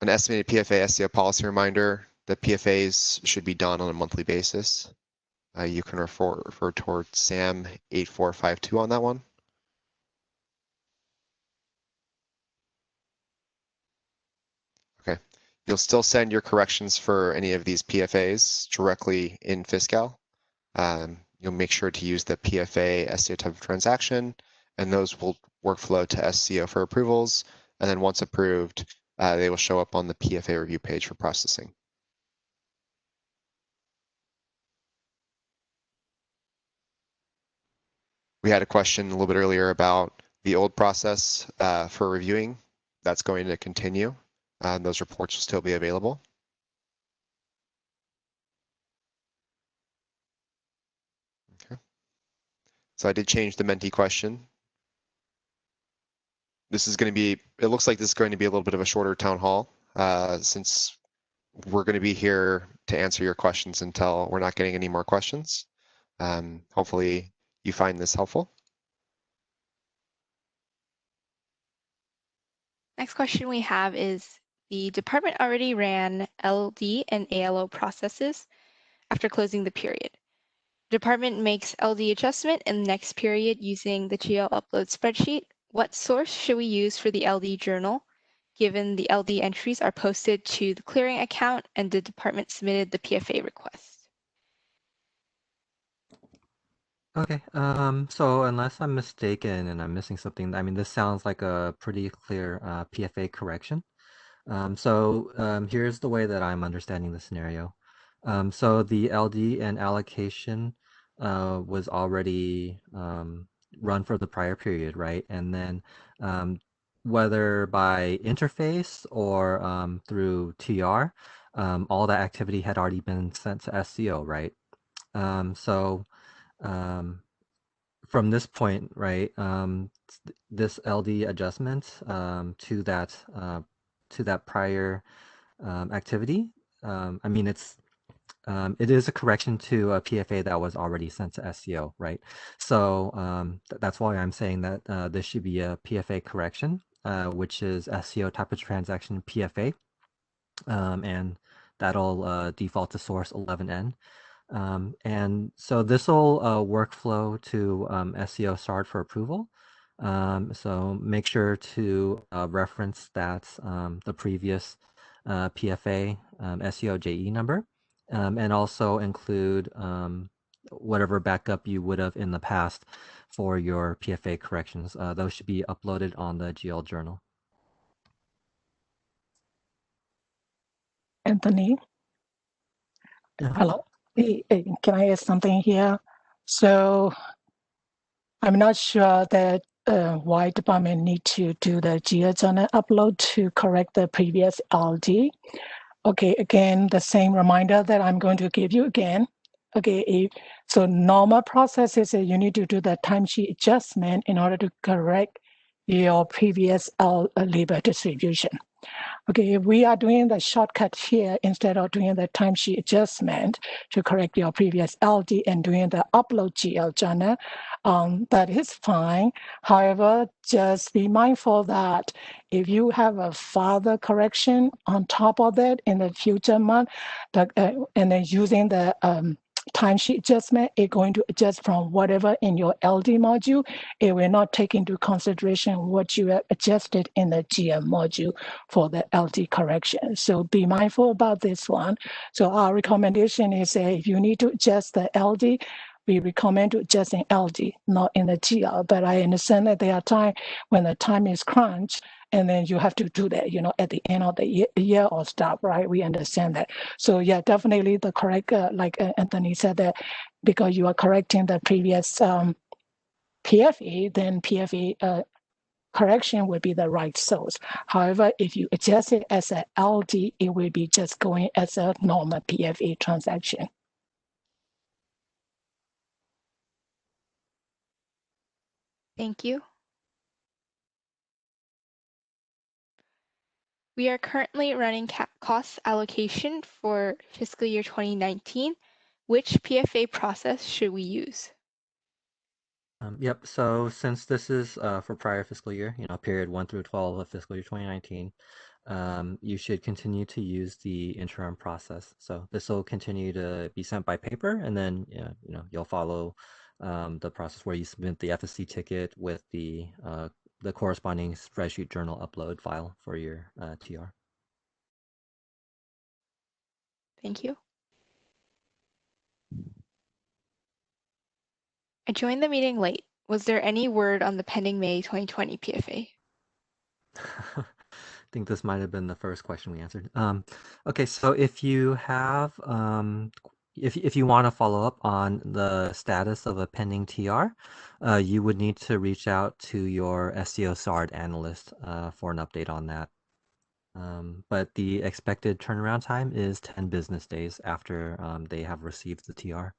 An estimated PFA SEO policy reminder, the PFAs should be done on a monthly basis. You can refer towards SAM 8452 on that one. Okay, you'll still send your corrections for any of these PFAs directly in Fiscal. You'll make sure to use the PFA SEO type of transaction, and those will workflow to SEO for approvals. And then once approved, they will show up on the Pfa Review Page for processing. We had a question a little bit earlier about the old process for reviewing. That's going to continue. Those reports will still be available. So I did change the Menti question. This is going to be, it looks like this is going to be a little bit of a shorter town hall, since we're going to be here to answer your questions until we're not getting any more questions. Hopefully you find this helpful. Next question we have is, the department already ran LD and ALO processes after closing the period. Department makes LD adjustment in the next period using the GL upload spreadsheet. What source should we use for the LD journal, given the LD entries are posted to the clearing account and the department submitted the PFA request? Okay, so unless I'm mistaken and I'm missing something, I mean, this sounds like a pretty clear PFA correction. Here's the way that I'm understanding the scenario. So the LD and allocation was already run for the prior period, right? And then whether by interface or through TR, all that activity had already been sent to SCO, right? Um, from this point, right, this LD adjustment to that prior activity. I mean, it is a correction to a PFA that was already sent to SCO, right? So that's why I'm saying that this should be a PFA correction, which is SCO type of transaction PFA, and that'll default to source 11N. And so this will workflow to SEO SARD for approval. So make sure to reference that the previous PFA SEO JE number, and also include whatever backup you would have in the past for your PFA corrections. Those should be uploaded on the GL journal. Anthony, Uh-huh. hello. Hey, can I add something here? So I'm not sure that why department need to do the GL journal upload to correct the previous LD. Okay, again, the same reminder that I'm going to give you again. Okay, so normal process is that you need to do the timesheet adjustment in order to correct your previous labor distribution. Okay, if we are doing the shortcut here instead of doing the timesheet adjustment to correct your previous LD and doing the upload GL journal, that is fine. However, just be mindful that if you have a further correction on top of that in the future month, and then using the timesheet adjustment, it's going to adjust from whatever in your LD module. It will not take into consideration what you have adjusted in the GM module for the LD correction. So be mindful about this one. So our recommendation is that if you need to adjust the LD, we recommend to adjust in LD, not in the GL. But I understand that there are times when the time is crunch, and then you have to do that, at the end of the year or stuff, right? We understand that. So yeah, definitely the correct, like Anthony said, that because you are correcting the previous PFE, then PFE correction would be the right source. However, if you adjust it as a LD, it will be just going as a normal PFE transaction. Thank you. We are currently running cost allocation for fiscal year 2019. Which PFA process should we use? Yep. So since this is for prior fiscal year, period 1 through 12 of fiscal year 2019, you should continue to use the interim process. So this will continue to be sent by paper, and then you'll follow the process where you submit the FSC ticket with the corresponding spreadsheet journal upload file for your TR. Thank you. I joined the meeting late. Was there any word on the pending May 2020 PFA? I think this might have been the first question we answered. Okay, so if you have, if you want to follow up on the status of a pending TR, you would need to reach out to your SEO SARD analyst for an update on that. But the expected turnaround time is 10 business days after they have received the TR.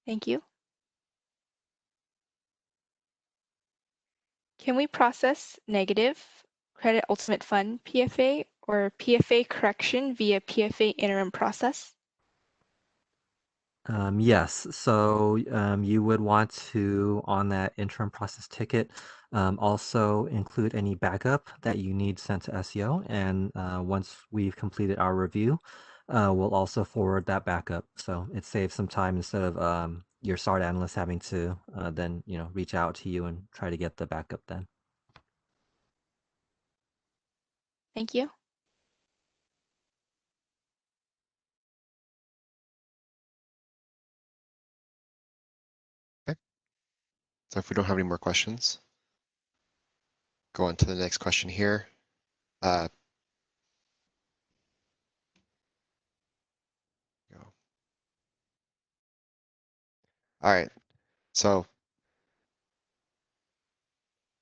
Thank you. Can we process negative credit ultimate fund PFA or PFA correction via PFA interim process? Yes, so you would want to, on that interim process ticket, also include any backup that you need sent to SEO. And once we've completed our review, we'll also forward that backup. So it saves some time instead of your SART analyst having to then reach out to you and try to get the backup then. Thank you. Okay. So if we don't have any more questions, go on to the next question here. Go. All right. So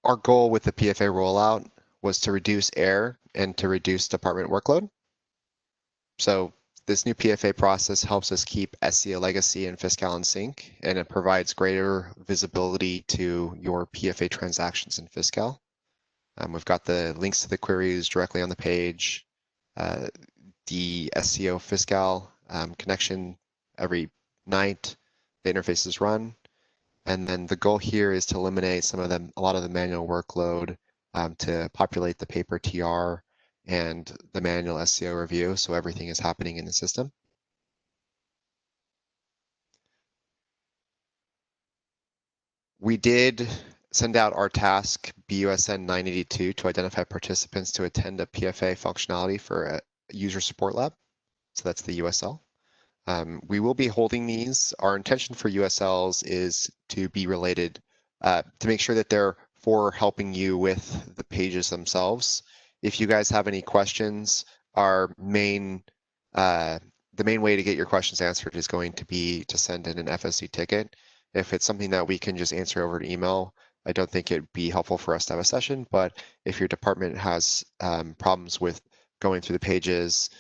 our goal with the PFA rollout was to reduce error and to reduce department workload. So this new PFA process helps us keep SEO legacy and Fiscal in sync, and it provides greater visibility to your PFA transactions in Fiscal. We've got the links to the queries directly on the page, the SEO Fiscal connection every night, the interface is run. And then the goal here is to eliminate a lot of the manual workload to populate the paper TR and the manual SEO review, so everything is happening in the system. We did send out our task BUSN 982 to identify participants to attend a PFA functionality for a user support lab. So that's the USL. We will be holding these. Our intention for USLs is to be related, to make sure that they're for helping you with the pages themselves. If you guys have any questions, the main way to get your questions answered is going to be to send in an FSC ticket. If it's something that we can just answer over to email, I don't think it'd be helpful for us to have a session, but if your department has problems with going through the pages,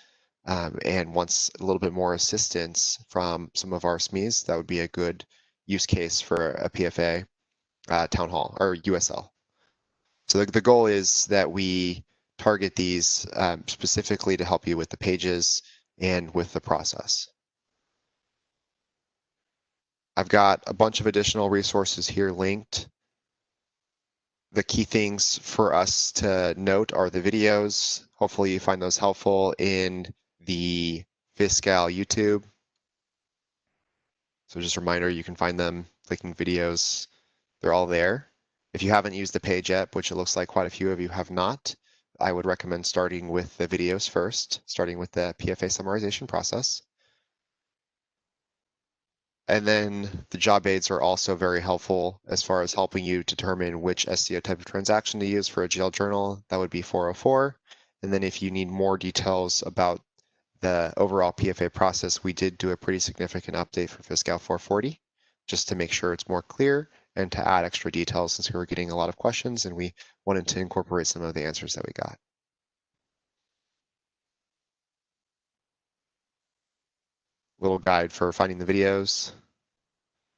and wants a little bit more assistance from some of our SMEs, that would be a good use case for a PFA town hall or USL. So the goal is that we target these specifically to help you with the pages and with the process. I've got a bunch of additional resources here linked. The key things for us to note are the videos. Hopefully you find those helpful in the Fiscal YouTube. So just a reminder, you can find them clicking videos. They're all there. If you haven't used the page yet, which it looks like quite a few of you have not, I would recommend starting with the videos first, starting with the PFA summarization process. And then the job aids are also very helpful as far as helping you determine which SEO type of transaction to use for a GL journal. That would be 404. And then if you need more details about the overall PFA process, we did do a pretty significant update for Fiscal 440, just to make sure it's more clear and to add extra details since we were getting a lot of questions and we wanted to incorporate some of the answers that we got. Little guide for finding the videos.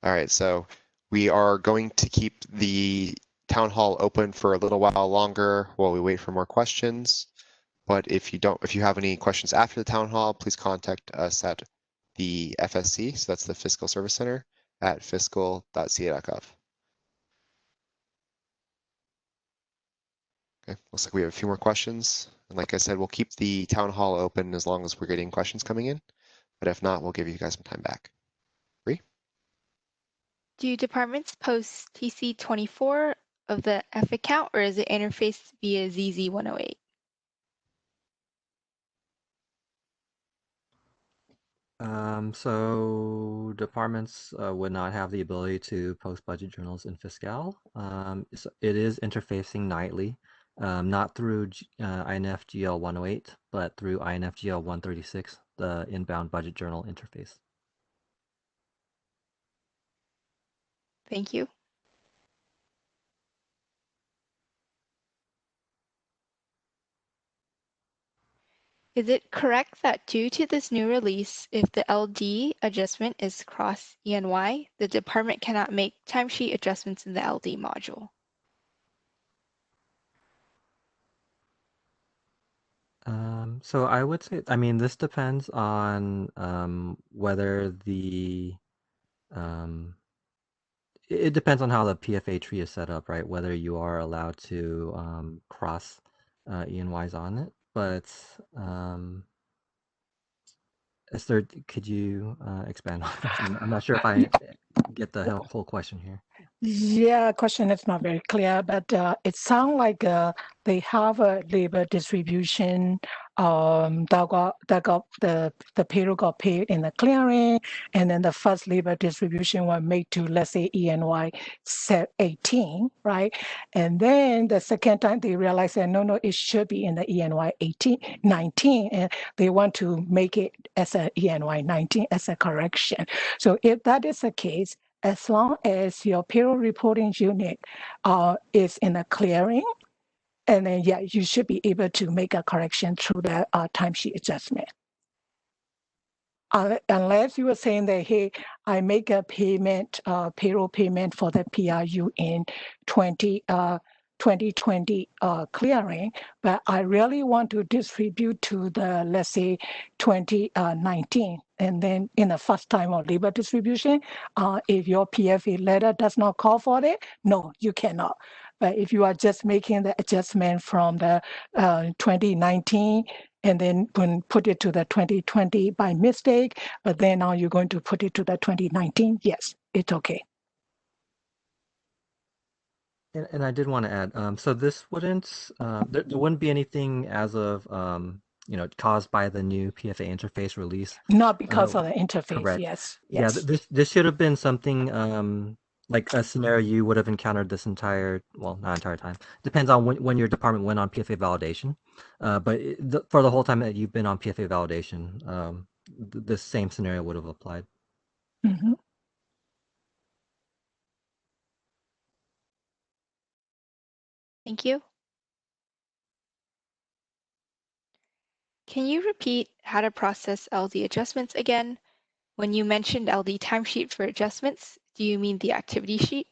All right, so we are going to keep the town hall open for a little while longer while we wait for more questions. But if you have any questions after the town hall, please contact us at the FSC, so that's the Fiscal Service Center, at fiscal.ca.gov. Okay, looks like we have a few more questions. And like I said, we'll keep the town hall open as long as we're getting questions coming in. But if not, we'll give you guys some time back. Bree? Do departments post TC24 of the F account or is it interfaced via ZZ108? So departments would not have the ability to post budget journals in Fiscal. So it is interfacing nightly, not through INF GL 108, but through INF GL 136, the inbound budget journal interface. Thank you. Is it correct that due to this new release, if the LD adjustment is cross ENY, the department cannot make timesheet adjustments in the LD module? So I would say, I mean, this depends on whether it depends on how the PFA tree is set up, right? Whether you are allowed to cross ENYs on it. But Esther, could you expand on this? I'm not sure if I get the whole question here. Yeah, question is not very clear, but it sounds like they have a labor distribution the payroll got paid in the clearing, and then the first labor distribution was made to, let's say, ENY set 18, right? And then the second time they realized that no, it should be in the ENY 19, and they want to make it as a ENY 19 as a correction. So if that is the case, as long as your payroll reporting unit is in a clearing, and then yeah, you should be able to make a correction through the timesheet adjustment. Unless you were saying that, hey, I make a payment, payroll payment for the PRU in 2020 clearing, but I really want to distribute to the, let's say, 2019. And then in the first time of labor distribution, if your PFA letter does not call for it, no, you cannot. But if you are just making the adjustment from the 2019 and then put it to the 2020 by mistake, but then now you're going to put it to the 2019, yes, it's okay. And I did want to add, so this wouldn't, there wouldn't be anything as of, caused by the new PFA interface release. Not because of the interface, Correct. yes. Yeah, Yes. this should have been something like a scenario you would have encountered this not entire time. Depends on when your department went on PFA validation. But for the whole time that you've been on PFA validation, the same scenario would have applied. Mhm. Thank you. Can you repeat how to process LD adjustments again? When you mentioned LD timesheet for adjustments, do you mean the activity sheet?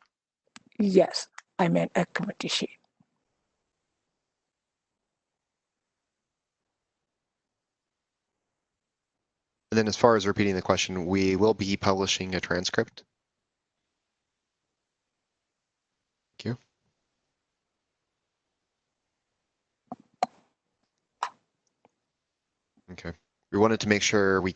Yes, I meant activity sheet. And then as far as repeating the question, we will be publishing a transcript. Thank you. Okay. We wanted to make sure we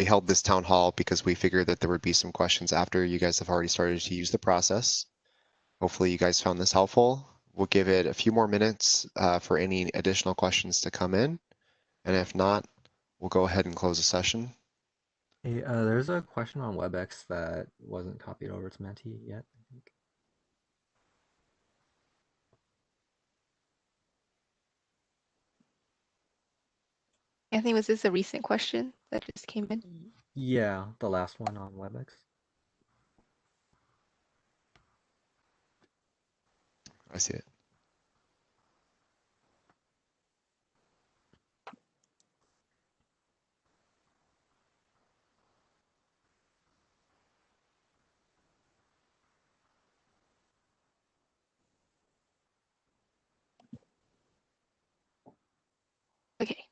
held this town hall because we figured that there would be some questions after you guys have already started to use the process. Hopefully you guys found this helpful. We'll give it a few more minutes for any additional questions to come in. And if not, we'll go ahead and close the session. Hey, there's a question on WebEx that wasn't copied over to Menti yet, I think. Anthony, was this a recent question that just came in? Yeah, the last one on WebEx. I see it. Okay,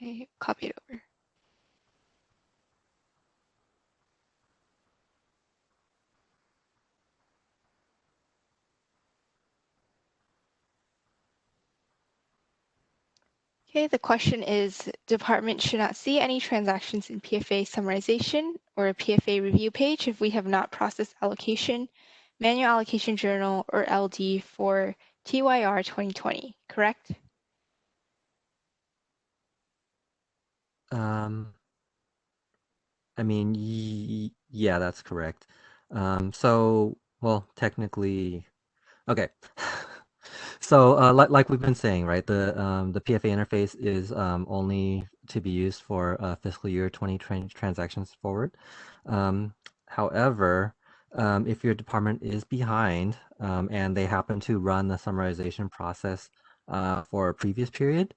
I copy it over. Okay, the question is, department should not see any transactions in PFA summarization or a PFA review page if we have not processed allocation, manual allocation journal, or LD for TYR 2020, correct? I mean, yeah, that's correct. Well, technically, okay. So, like we've been saying, right, the PFA interface is only to be used for fiscal year 2020 transactions forward. However, if your department is behind and they happen to run the summarization process for a previous period,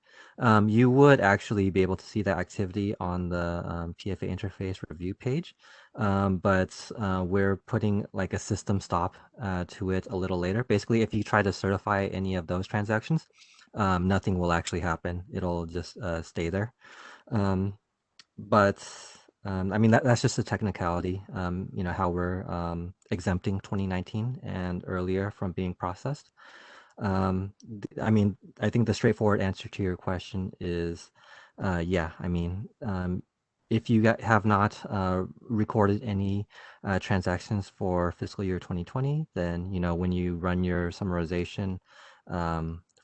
you would actually be able to see that activity on the PFA interface review page. But we're putting like a system stop to it a little later. Basically, if you try to certify any of those transactions, nothing will actually happen. It'll just stay there. But I mean, that's just a technicality, how we're exempting 2019 and earlier from being processed. I mean, I think the straightforward answer to your question is, yeah, I mean, if you have not recorded any transactions for fiscal year 2020, then, when you run your summarization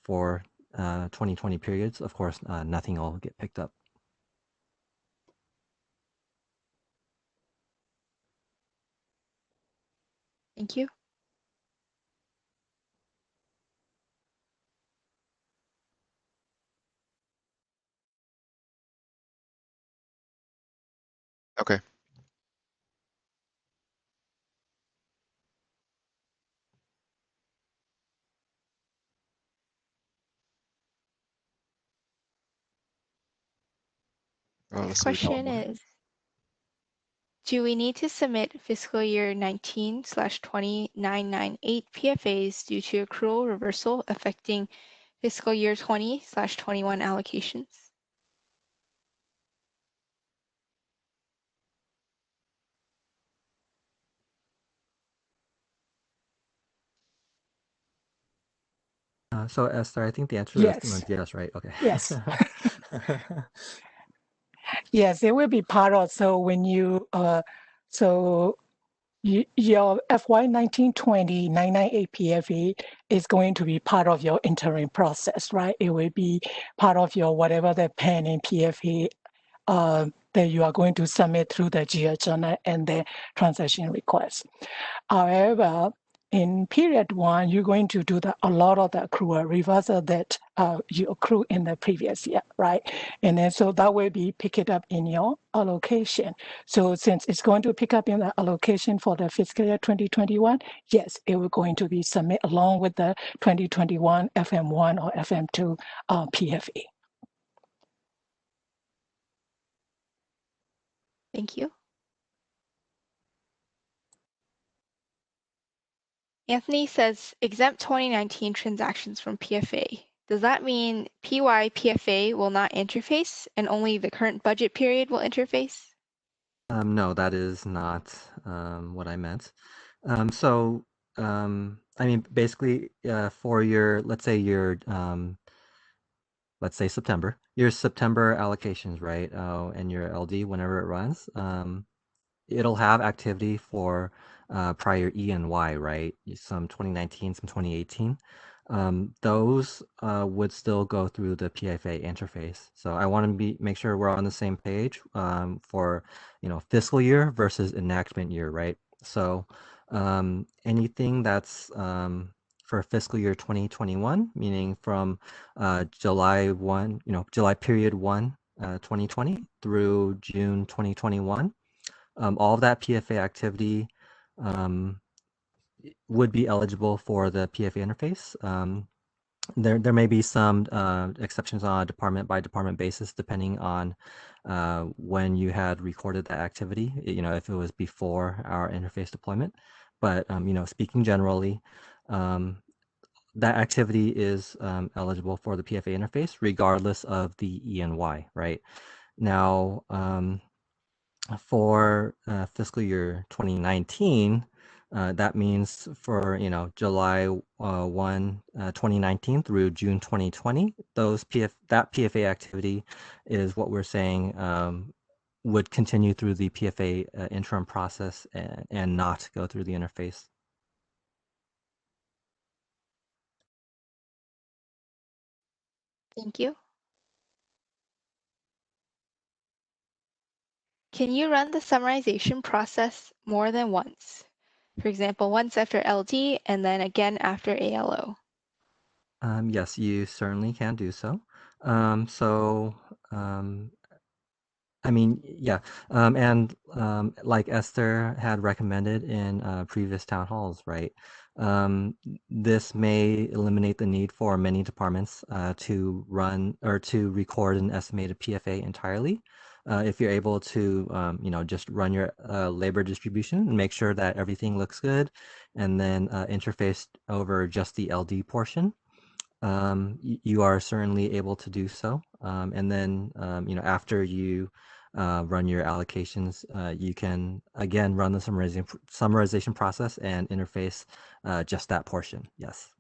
for 2020 periods, of course, nothing will get picked up. Thank you. Okay. Next Let's see what we got. question is, do we need to submit fiscal year 19/20998 PFAs due to accrual reversal affecting fiscal year 20/21 allocations? So Esther, I think the answer is Yes. yes, right? Okay. Yes. Yes, it will be part of. So when you so your FY 1920 998 PFE is going to be part of your interim process, right? It will be part of your whatever the pending PFE that you are going to submit through the GL journal and the transaction request. However, in period one, you're going to do a lot of the accrual reversal that you accrue in the previous year, right? And then so that will be picked up in your allocation. So since it's going to pick up in the allocation for the fiscal year 2021, yes, it will going to be submit along with the 2021 FM1 or FM2 PFE. Thank you. Anthony says, exempt 2019 transactions from PFA. Does that mean PY PFA will not interface and only the current budget period will interface? No, that is not what I meant. So, I mean, basically, for your, let's say September, your September allocations, right? And your LD, whenever it runs, it'll have activity for prior E and Y, right? Some 2019, some 2018. Those would still go through the PFA interface. So I want to make sure we're on the same page for fiscal year versus enactment year, right? So anything that's for fiscal year 2021, meaning from July 1, July period 1, 2020 through June 2021. All of that PFA activity would be eligible for the PFA interface. There may be some exceptions on a department by department basis, depending on when you had recorded that activity. If it was before our interface deployment. But speaking generally, that activity is eligible for the PFA interface, regardless of the E and Y. Right now. For fiscal year 2019, that means for July 1, 2019 through June 2020, that PFA activity is what we're saying would continue through the PFA interim process and not go through the interface. Thank you. Can you run the summarization process more than once? For example, once after LD and then again after ALO. Yes, you certainly can do so. I mean, yeah, and like Esther had recommended in previous town halls, right? This may eliminate the need for many departments to run or to record an estimated PFA entirely. If you're able to, just run your labor distribution and make sure that everything looks good, and then interface over just the LD portion, you are certainly able to do so. And then, after you run your allocations, you can again run the summarization process and interface just that portion. Yes.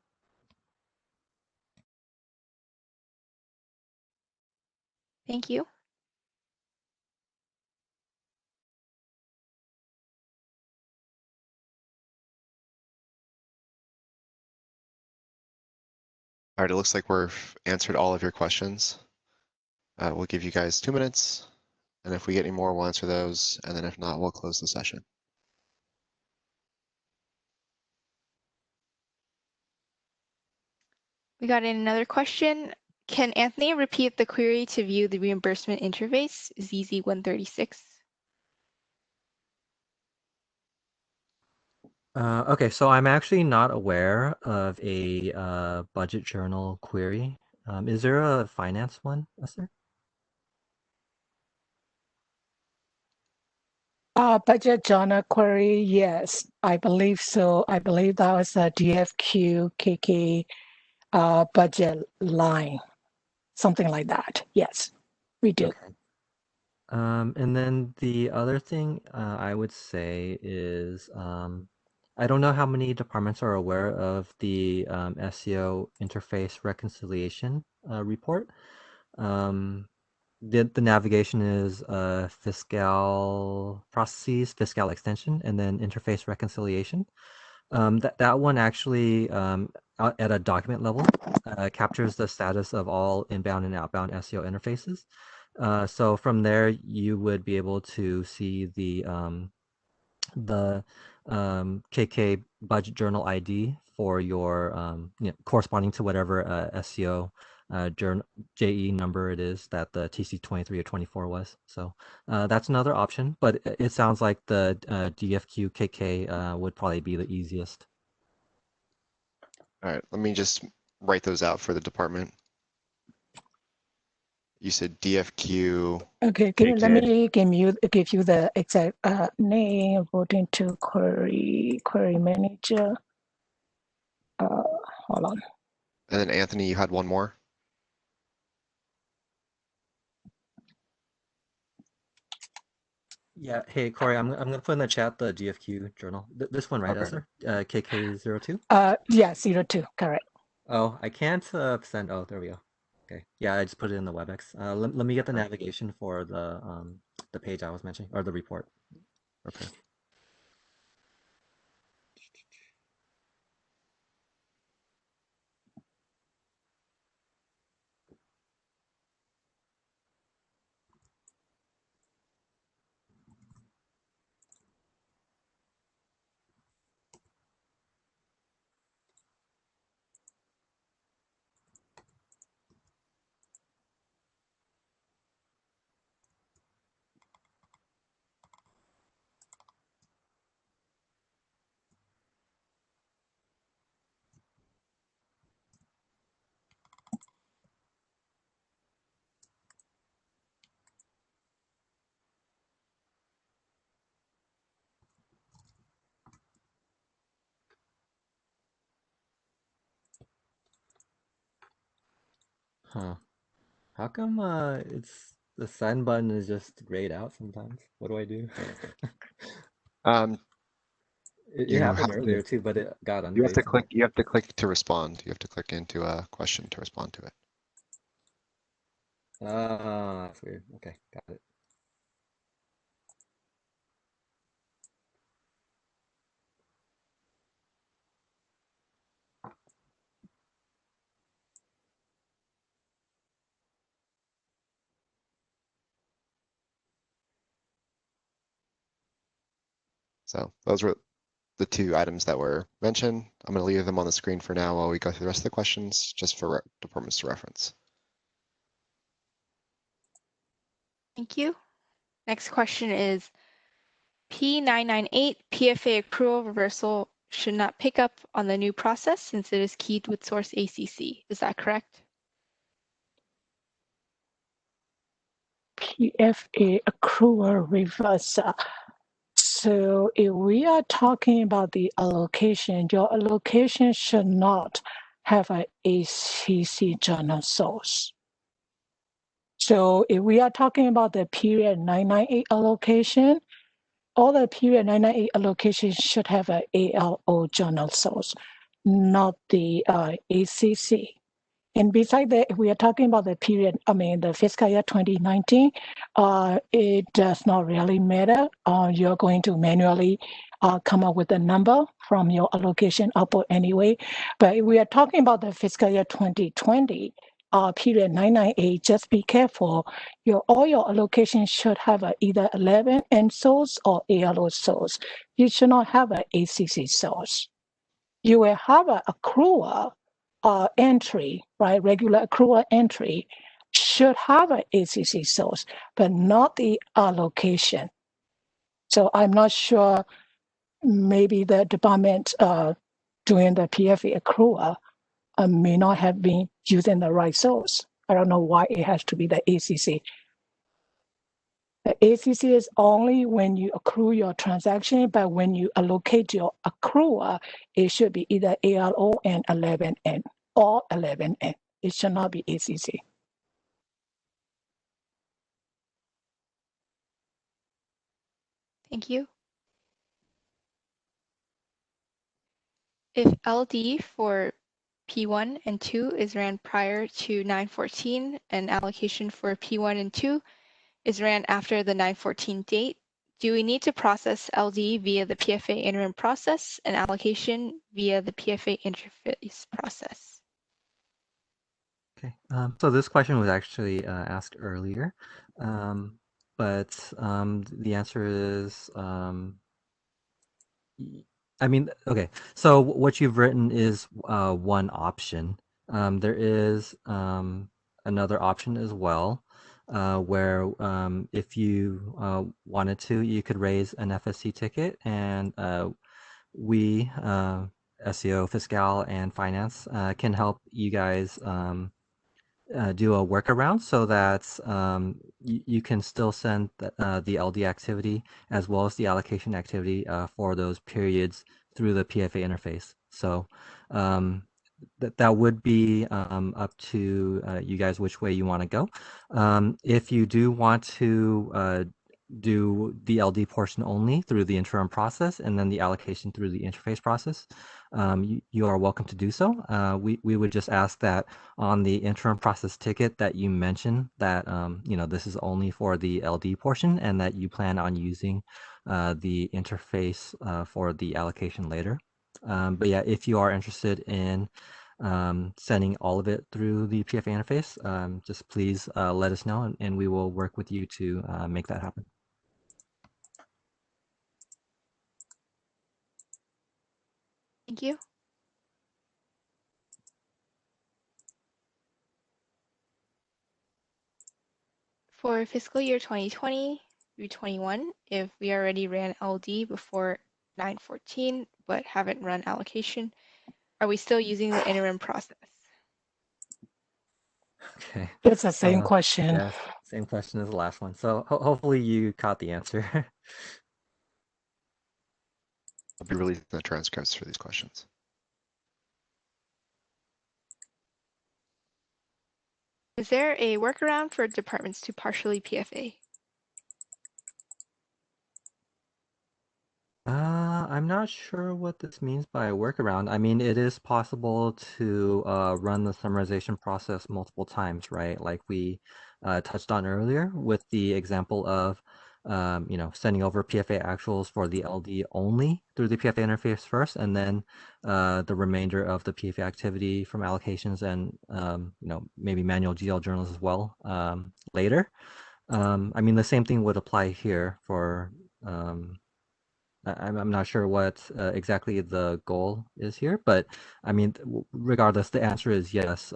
Thank you. All right, it looks like we've answered all of your questions. We'll give you guys 2 minutes, and if we get any more, we'll answer those, and then if not, we'll close the session. We got in another question. Can Anthony repeat the query to view the reimbursement interface, ZZ136? Okay, so I'm actually not aware of a budget journal query. Is there a finance one, Esther? Budget journal query, yes, I believe so. I believe that was a DFQ KK budget line, something like that. Yes, we do. Okay. And then the other thing I would say is I don't know how many departments are aware of the SEO interface reconciliation report. The navigation is fiscal processes, fiscal extension, and then interface reconciliation. That one actually at a document level captures the status of all inbound and outbound SEO interfaces. So from there, you would be able to see the KK budget journal ID for your corresponding to whatever SEO journal JE number it is that the TC23 or 24 was. So that's another option, but it sounds like the DFQ KK would probably be the easiest. All right, let me just write those out for the department. You said DFQ. Okay, let me give you the exact name. Voting to query manager. Hold on. And then Anthony, you had one more? Yeah. Hey, Corey, I'm gonna put in the chat the GFQ journal. This one, right, Okay. Esther? KK02? Yeah, 02, correct. Oh, I can't send. Oh, there we go. Okay. Yeah, I just put it in the WebEx. Let me get the Okay. navigation for the page I was mentioning, or the report. Okay. Huh. How come it's the send button is just grayed out sometimes? What do I do? It You happened have earlier to too, but it got you have to ungrayed somehow. click you have to click to respond. You have to click into a question to respond to it. Ah, that's weird. Okay, got it. So those were the 2 items that were mentioned. I'm going to leave them on the screen for now while we go through the rest of the questions, just for departments to reference. Thank you. Next question is P998 PFA accrual reversal should not pick up on the new process since it is keyed with source ACC. Is that correct? PFA accrual reversal. So if we are talking about the allocation, your allocation should not have an ACC journal source. So if we are talking about the period 998 allocation, all the period 998 allocations should have an ALO journal source, not the ACC. And besides that, if we are talking about the period, the fiscal year 2019, it does not really matter. You're going to manually come up with a number from your allocation output anyway. But if we are talking about the fiscal year 2020, period 998, just be careful. All your allocations should have either 11N source or ALO source. You should not have an ACC source. You will have an accrual entry, right? Regular accrual entry should have an ACC source, but not the allocation. So I'm not sure, maybe the department doing the PFA accrual may not have been using the right source. I don't know why it has to be the ACC. The ACC is only when you accrue your transaction, but when you allocate your accrual, it should be either ALO and 11N or 11N. It should not be ACC. Thank you. If LD for P1 and 2 is ran prior to 914 and allocation for P1 and 2 is ran after the 914 date, do we need to process LD via the PFA interim process and allocation via the PFA interface process? Okay, so this question was actually asked earlier, but the answer is, okay, so what you've written is one option. There is another option as well, where if you wanted to, you could raise an FSC ticket, and we, SEO, Fiscal, and Finance, can help you guys do a workaround so that you can still send the LD activity as well as the allocation activity for those periods through the PFA interface. So that would be up to you guys which way you want to go. If you do want to do the LD portion only through the interim process and then the allocation through the interface process, you are welcome to do so. We would just ask that on the interim process ticket that you mention that this is only for the LD portion and that you plan on using the interface for the allocation later. But yeah, if you are interested in sending all of it through the PFA interface, just please let us know, and we will work with you to make that happen. Thank you. For fiscal year 2020 through 21, if we already ran LD before 914 but haven't run allocation, are we still using the interim process? Okay. It's the same question. Yes, same question as the last one. So hopefully you caught the answer. I'll be releasing the transcripts for these questions. Is there a workaround for departments to partially PFA? I'm not sure what this means by a workaround. I mean, it is possible to run the summarization process multiple times, right? Like we touched on earlier with the example of, sending over PFA actuals for the LD only through the PFA interface first, and then the remainder of the PFA activity from allocations and, maybe manual GL journals as well later. I mean, the same thing would apply here for I'm not sure what exactly the goal is here, but I mean, regardless, the answer is yes.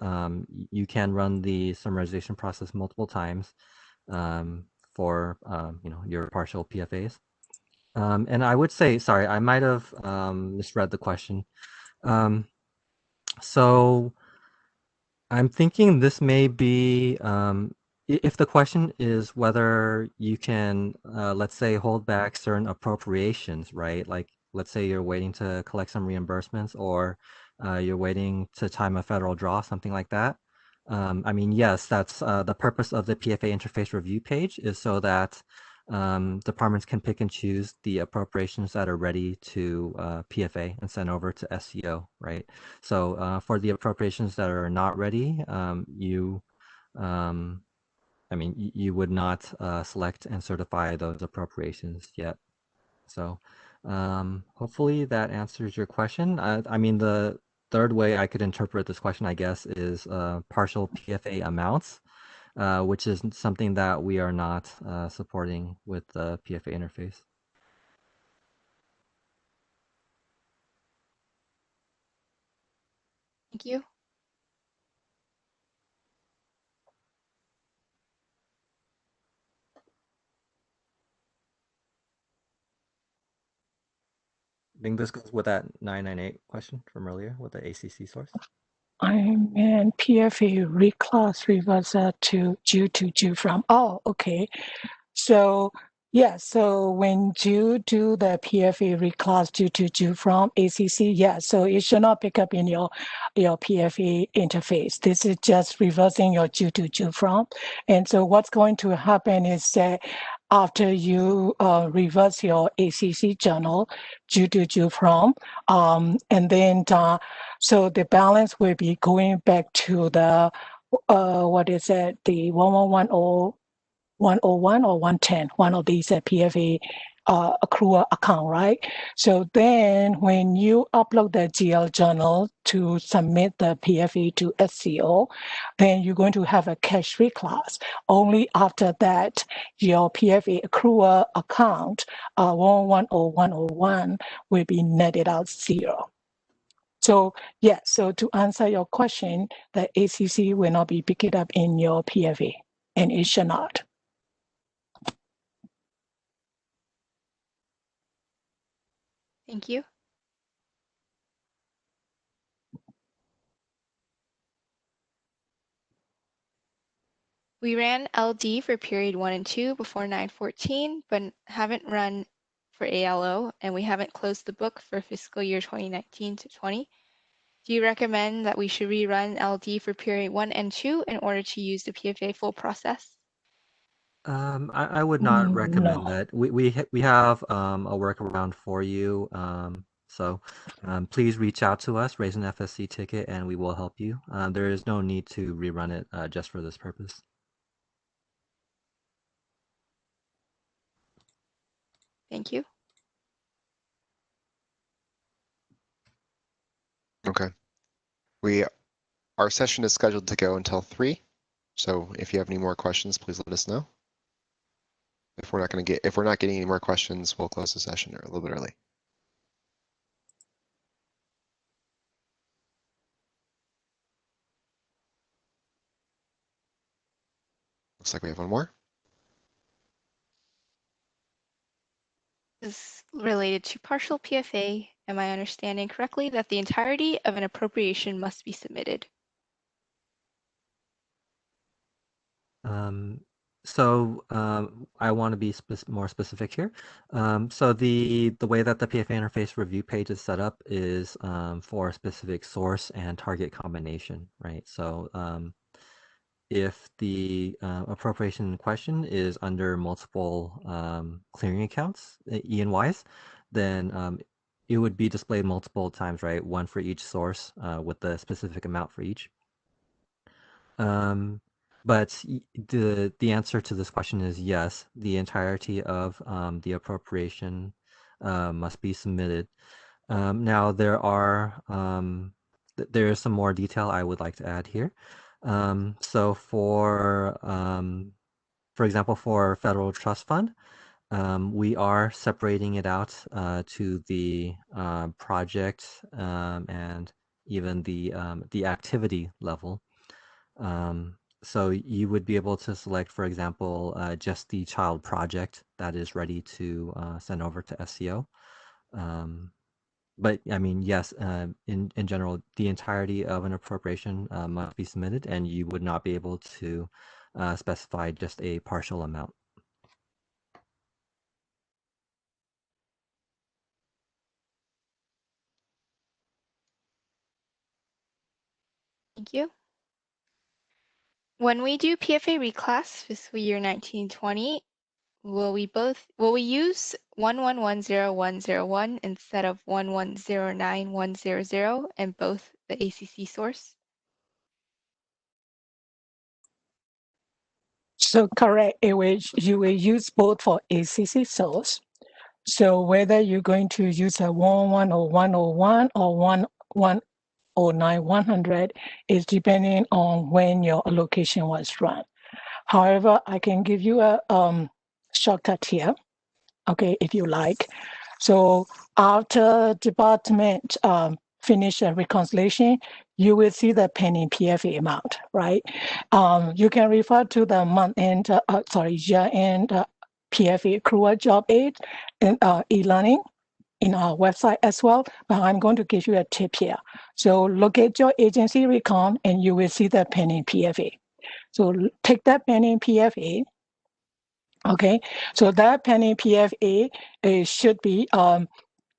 You can run the summarization process multiple times for your partial PFAs. And I would say, sorry, I might have misread the question. So I'm thinking this may be, if the question is whether you can, let's say, hold back certain appropriations, right? Like, let's say you're waiting to collect some reimbursements, or you're waiting to time a federal draw, something like that. I mean, yes, that's the purpose of the PFA interface review page, is so that departments can pick and choose the appropriations that are ready to PFA and send over to SEO, right? So for the appropriations that are not ready, you would not select and certify those appropriations yet. So hopefully that answers your question. I mean, the third way I could interpret this question, I guess, is partial PFA amounts, which is something that we are not supporting with the PFA interface. Thank you. I think this goes with that 998 question from earlier with the ACC source. I mean, PFA reclass reverse to due from. Oh, okay. So yeah, so when you do the PFA reclass due from ACC, yeah, so it should not pick up in your PFA interface. This is just reversing your due from. And so what's going to happen is that after you reverse your ACC journal due from, and then so the balance will be going back to the what is it, the 1110 101 or 110, one of these PFA accrual account, right? So then when you upload the GL journal to submit the PFA to SEO, then you're going to have a cash reclass. Only after that, your PFA accrual account 110101 will be netted out 0. So yeah, so to answer your question, the ACC will not be picked up in your PFA, and it should not. Thank you. We ran LD for period 1 and 2 before 9/14, but haven't run for ALO, and we haven't closed the book for fiscal year 2019 to 20. Do you recommend that we should rerun LD for period 1 and 2 in order to use the PFA full process? I would not recommend No. that. We have a workaround for you. So please reach out to us, raise an FSC ticket, and we will help you. There is no need to rerun it just for this purpose. Thank you. Okay. Our session is scheduled to go until 3. So if you have any more questions, please let us know. If we're not getting any more questions, we'll close the session a little bit early. Looks like we have one more. This is related to partial PFA. Am I understanding correctly that the entirety of an appropriation must be submitted? I want to be more specific here. So the way that the PFA interface review page is set up is for a specific source and target combination, right? So if the appropriation in question is under multiple clearing accounts, E&Ys, then it would be displayed multiple times, right? One for each source with the specific amount for each. But the answer to this question is yes. The entirety of the appropriation must be submitted. Now there is some more detail I would like to add here. So for example, for federal trust fund, we are separating it out to the project and even the activity level. So you would be able to select, for example, just the child project that is ready to send over to SEO. But I mean, yes, in general, the entirety of an appropriation must be submitted, and you would not be able to specify just a partial amount. Thank you. When we do PFA reclass fiscal year 1920, will we use 1110.101 instead of 1109.100 in both the ACC source? So correct, you will use both for ACC source. So whether you're going to use a 101 or 101 or 109, 100 is depending on when your allocation was run. However, I can give you a shortcut here, okay, if you like. So after department finish a reconciliation, you will see the pending PFA amount, right? You can refer to the month-end, year-end PFA accrual job aid and e-learning in our website as well, but I'm going to give you a tip here. So locate your agency recon and you will see the pending PFA. So take that pending PFA. Okay, so that pending PFA should be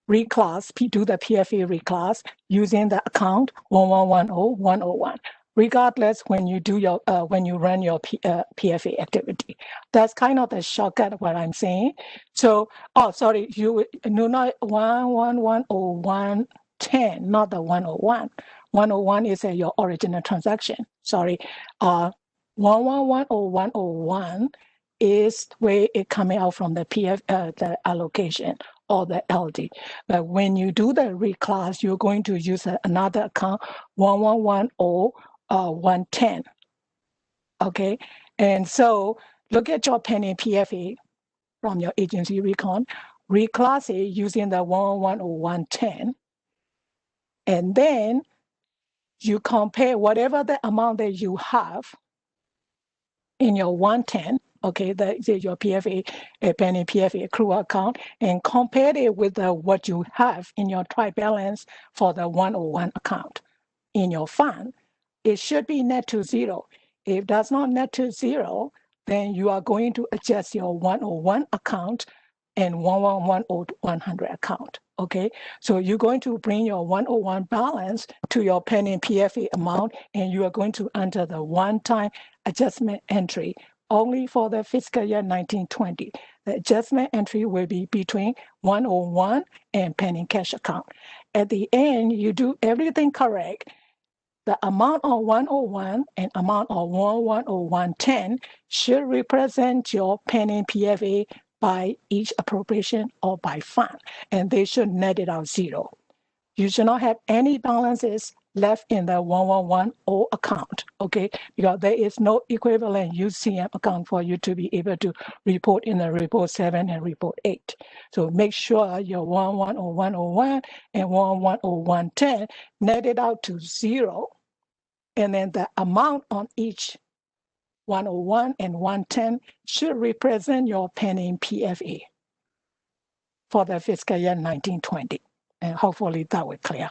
reclass, do the PFA reclass using the account 1110.101. Regardless, when you do your when you run your PFA activity, that's kind of the shortcut what I'm saying. So, oh, sorry, you no, not 1110.110, not the 101. 101 is your original transaction. Sorry, 1110.101 is where it coming out from the the allocation or the LD. But when you do the reclass, you're going to use another account 1110.110. Okay, and so look at your pending PFA from your agency recon, reclass it using the 110, and then you compare whatever the amount that you have in your 110, okay, your PFA, pending PFA accrual account, and compare it with what you have in your trial balance for the 101 account in your fund. It should be net to zero. If that's not net to zero, then you are going to adjust your 101 account and 100 account. Okay, so you're going to bring your 101 balance to your pending PFA amount, and you are going to enter the one-time adjustment entry only for the fiscal year 1920. The adjustment entry will be between 101 and pending cash account. At the end, you do everything correct. The amount of 101 and amount of 101.110 should represent your pending PFA by each appropriation or by fund, and they should net it out zero. You should not have any balances left in the 111 account, okay? Because there is no equivalent UCM account for you to be able to report in the report 7 and report 8. So make sure your 111.101 and 111.110 netted out to zero. And then the amount on each 101 and 110 should represent your pending PFA for the fiscal year 1920. And hopefully that will clear.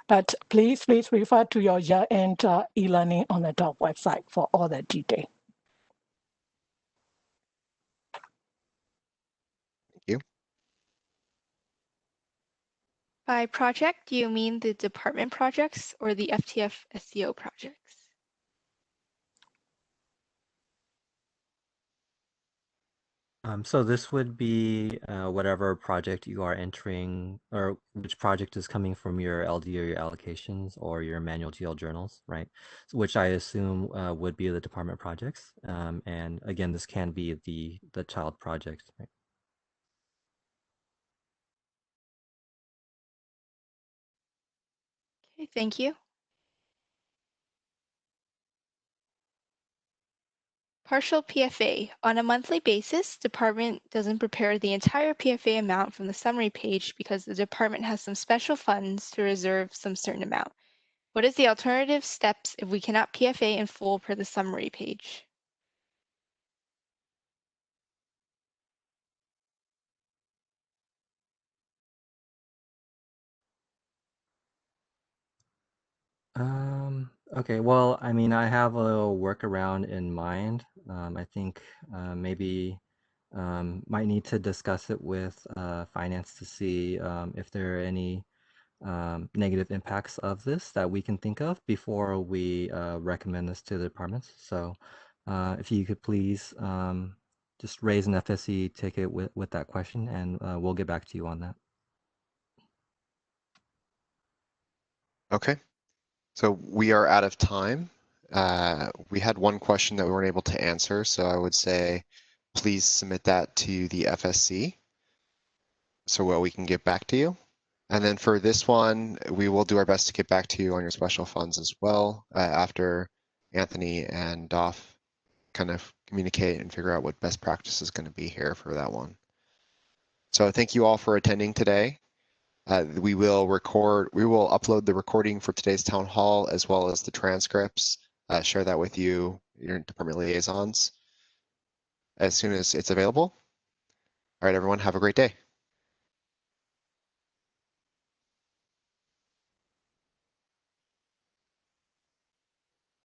But please refer to your year-end e-learning on the top website for all the detail. Thank you. By project, do you mean the department projects or the FTF SEO projects? So this would be whatever project you are entering, or which project is coming from your LD or your allocations or your manual GL journals, right? So, which I assume would be the department projects. And again, this can be the child project, right? Okay, thank you. Partial PFA. On a monthly basis, department doesn't prepare the entire PFA amount from the summary page because the department has some special funds to reserve some certain amount. What is the alternative steps if we cannot PFA in full per the summary page? Okay, well, I mean, I have a little workaround in mind. I think maybe might need to discuss it with finance to see if there are any negative impacts of this that we can think of before we recommend this to the departments. So if you could please just raise an FSC ticket with that question, and we'll get back to you on that. Okay, so we are out of time. We had one question that we weren't able to answer, so I would say please submit that to the FSC so we can get back to you. And then for this one, we will do our best to get back to you on your special funds as well after Anthony and Doff kind of communicate and figure out what best practice is going to be here for that one. So thank you all for attending today. We will upload the recording for today's town hall as well as the transcripts, share that with you, your department liaisons, as soon as it's available. All right, everyone, have a great day.